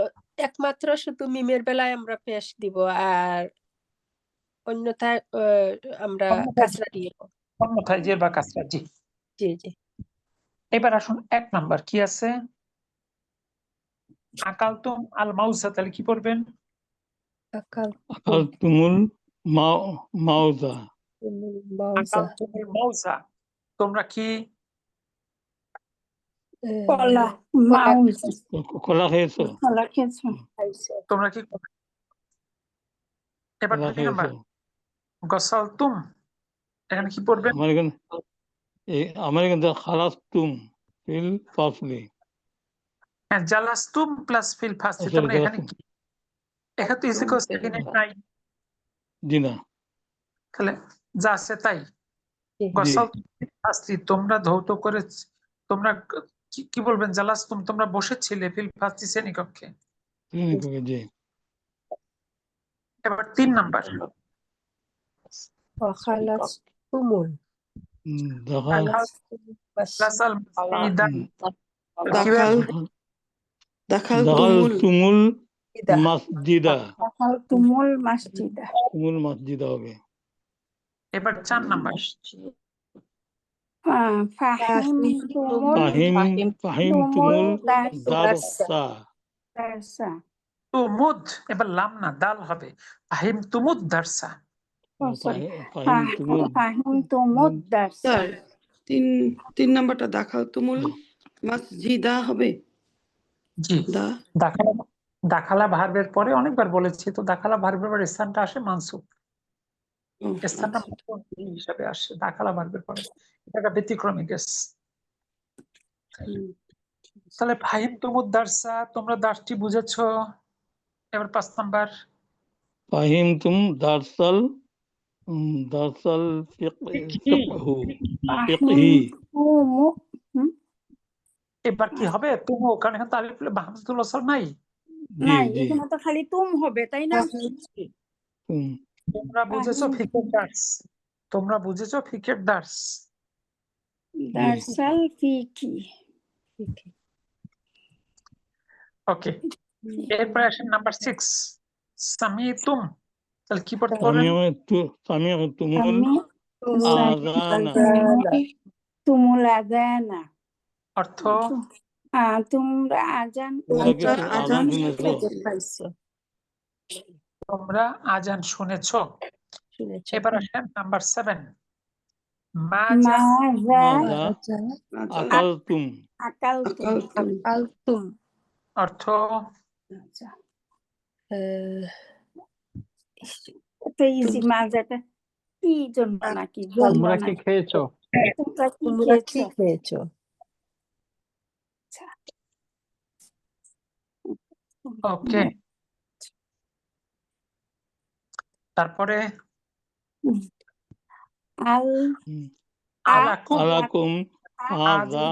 একমাত্র শুধু মিমের বেলায় আমরা পেশ দিব আর অন্যথায় আমরা কাসরা দিয়ে দেব। অন্যথায় জের বা কাসরা। জি জি জি। এবার আসুন 1 নাম্বার কি আছে, আকালতুম আল মাউসা, তাহলে কি পড়বেন? আকাল আকালতুমুল মাউজা। মাউজা আকালতুমুল মাউসা, তোমরা কি কলা মাউস কলা খেয়েছো? কলা খেয়েছো? তোমরা কি এবার কলা 2 নাম্বার খেয়েছো? গসালতুম, এখানে কি পড়বেন? আমার এখানে খালাসতুম ফিল ফাসলি। হ্যাঁ, জালাস্তুম প্লাস ফিল ফাসলি, তোমরা এখানে কি এখানে তো ইসিকো সেকেন্ড নাই, জি না, তাহলে যা আছে তাই। জি গসালতুম ফিল ফাসলি, তোমরা ধৌত করে, তোমরা কি বলবেন? জালাস্তুম, তোমরা বসেছিলে ফিল ফাসলি শ্রেণীকক্ষে। জি। এবার 3 নাম্বার খালাসতুমুল দেখাল প্লাস আল মাসজিদা, দাখালতুমুল মাসজিদা, তুমুল মাসজিদা। তুমুল মাসজিদা হবে। এবার 4 নাম্বার ফাহিমতুমুল দারসা। তুমুদ, এবার লাম না দাল হবে, ফাহিমতুমুদ দারসা। ফাহিমতুমুল স্যার 3 নাম্বারটা দাখালতুমুল মাসজিদা হবে। জি, দাখালা ভার্বের পরে অনেকবার বলেছি তো, দাখালা ভার্বের পরে স্থানটা আসে মানসুব, স্থানটা মানসুব হিসাবে আসে দাখালা ভার্বের পরে, এটা একটা ব্যতিক্রমী কেস। তাহলে ফাহিমতুমুদ দারসা, তোমরা দার্সটি বুঝেছো। এবার 5 নাম্বার ফাহিমতুম দারসাল ফিকহি। এবার কি হবে? তুমো, কারণ এখানে তো আলিফ লাম হামজাতুল ওয়াসল নাই। নাই, এখানে তো খালি তুম হবে, তাই না? তোমরা বুঝেছো ফিকের দার্স, তোমরা বুঝেছো ফিকের দার্স। দারসাল ফিকি। ওকে, এরপরে আসেন নাম্বার 6 সামিতুম, তাহলে কি পড়তে পারেন? সামিতুমুল আযানা, তুমুল আযানা, অর্থ তোমরা আজান শুনেছো? তোমরা আজান শুনেছো। এবার আসেন নাম্বার 7 মাজা আকালতুম, আকালতুম, অর্থ তো ইজি। মাজাটা কি জন্য নাকি? তোমরা কি খেয়েছো? তোমরা কি খেয়েছো? ওকে, তারপরে আলাকুম হাযা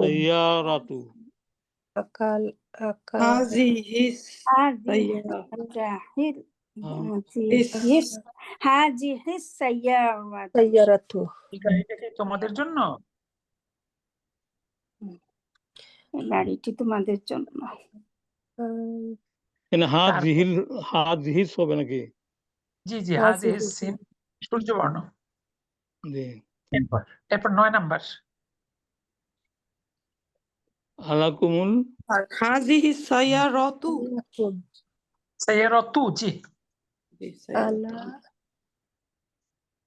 সাইয়ারাতু, হাযিহিস সাইয়ারাতু, এটা কি তোমাদের জন্য? গাড়িটি তোমাদের জন্য। হাযিহিস হবে নাকি? জি জি, হাযিহিস সিন সূর্যবর্ণ। জি। এরপর 9 নাম্বার আলাকুমুল হাযিহিস সাইয়ারাতু, সাইয়ারাতু, জি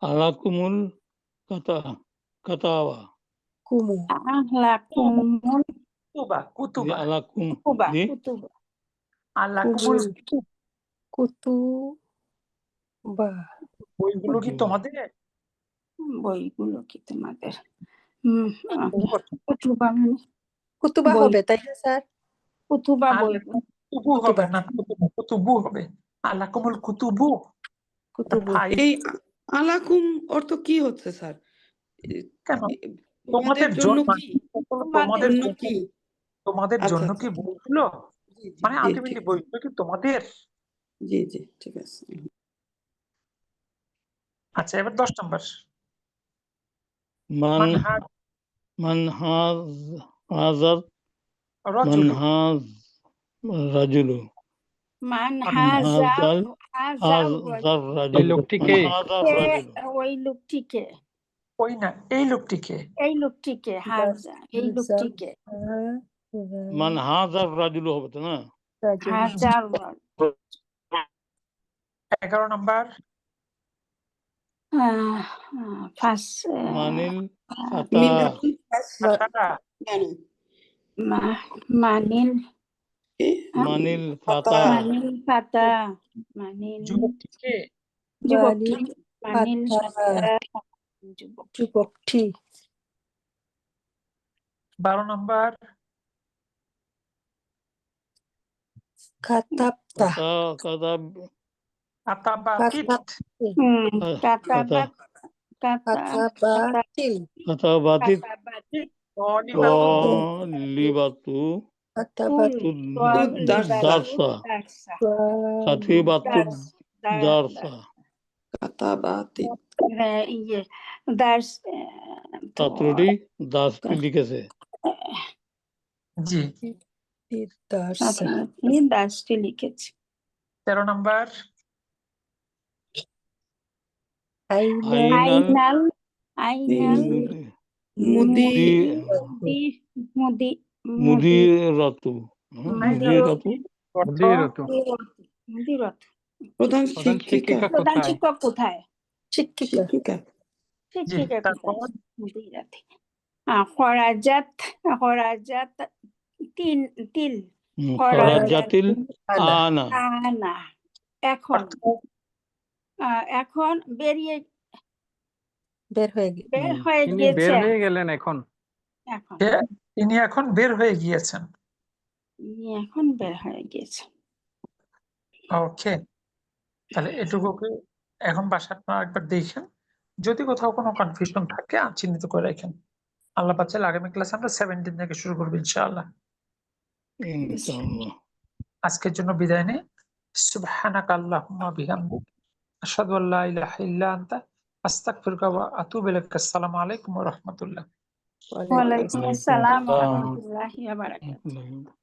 আলাকুমুল কাতাওয়া, কুমু আলাকুমুল কুতুবা জি কুতুবা আলাকুম কুতুবা জি কুতুবা আলাকুমুল কুতুব। কুতুবা বইগুলো কি কুতুবা। তোমাদের? বইগুলো কি তোমাদের? কুতুবা। কুতুবা মানে কুতুবা বই, হবে তাই না স্যার? কুতুবা বইগুলো। কুতুবু হবে কুতুবা না, কুতুবু হবে। আলাকুমুল কুতুবু কুতুবু ফাইল। এই আলাকুম অর্থ কি হচ্ছে স্যার? কেন তোমাদের তোমাদের জন্য জন্য কি? তোমাদের জন্য জন্য কি? তোমাদের আচ্ছা জন্য আচ্ছা কি বইগুলো? জি জি মানে জি আলটিমেটলি ঠিক আছে বইগুলো কি তোমাদের? জি জি ঠিক আছে আচ্ছা, এবার 10 নম্বর। মান মানহাজ মানহাজ হাজার রজুলু। মানহাজ রাজুলু মান হাজা মানহাজাল হাজার হাজার এই রাজুলু লোকটিকে মানহাজার রাজুলু ওই লোকটিকে, ওই না, এই লোকটিকে। এই লোকটিকে হাজা, এই লোকটিকে মানহাজার রাজুলু হবে তো না? হাজার 11 নম্বর। ফাঁস মানিল ফাতা মিনাতুল ফাতা মানিল মানিল ফাতা মানিল পাতা মানিল যুবকটিকে। যুবকটি মানিল পাতা যুবক যুবকটি 12 নম্বর। কাতাপ্তা কাতা কাতা কাতাবাতিত। কাতাবাত কাতাবাতিল কাতা বাতিত তলিবাতু লিবাতু কাতাবাতুল দারসা কাতিবাতু দারসা কাতাবাতি ইয়ে দার্স ছাত্রটি দাসটি লিখেছে জি। দারসা দার্সটি লিখেছে 13 নম্বর। আইনাল আইনাল মুদি মুদি মুদিরাতু মুদিরাতু মুদিরত প্রধান প্রধান শিক্ষিকা শিক্ষিকা প্রধান কোথায়? শিক্ষক কোথায়? শিক্ষিকা শিক্ষিকা জি, শিক্ষিকা তারপর কোথায়? মুদিরাতে খরাজাত তিল খরাজাতিল আনা আনা আনা এখন এখন বের হয়ে গেল বের হয়ে তিনি বের গিয়েছেন হয়ে গেলেন এখন। এখন তিনি এখন বের হয়ে গিয়েছেন। এখন বের হয়ে গিয়েছেন। ওকে, তাহলে এটুকুকে এখন বাসায় আপনারা একবার দেখেন, যদি কোথাও কোনো কনফিউশন থাকে চিহ্নিত করে রাখেন। আল্লাহ পাক চাইলে আগামী ক্লাস আমরা 17 থেকে শুরু করবো ইনশাআল্লাহ। ইনশাআল্লাহ আজকের জন্য বিদায় নেই। সুবহানাকা আল্লাহুম্মা বিহামদিক আশহাদু আল্লা ইলাহা ইল্লা আনতা আস্তাগফিরুকা ওয়া আতুবু ইলাইক। আসসালামু আলাইকুম ওয়া রাহমাতুল্লাহ। ওয়ালাইকুম আসসালাম ওয়া রাহমাতুল্লাহি ওয়া বারাকাতুহু।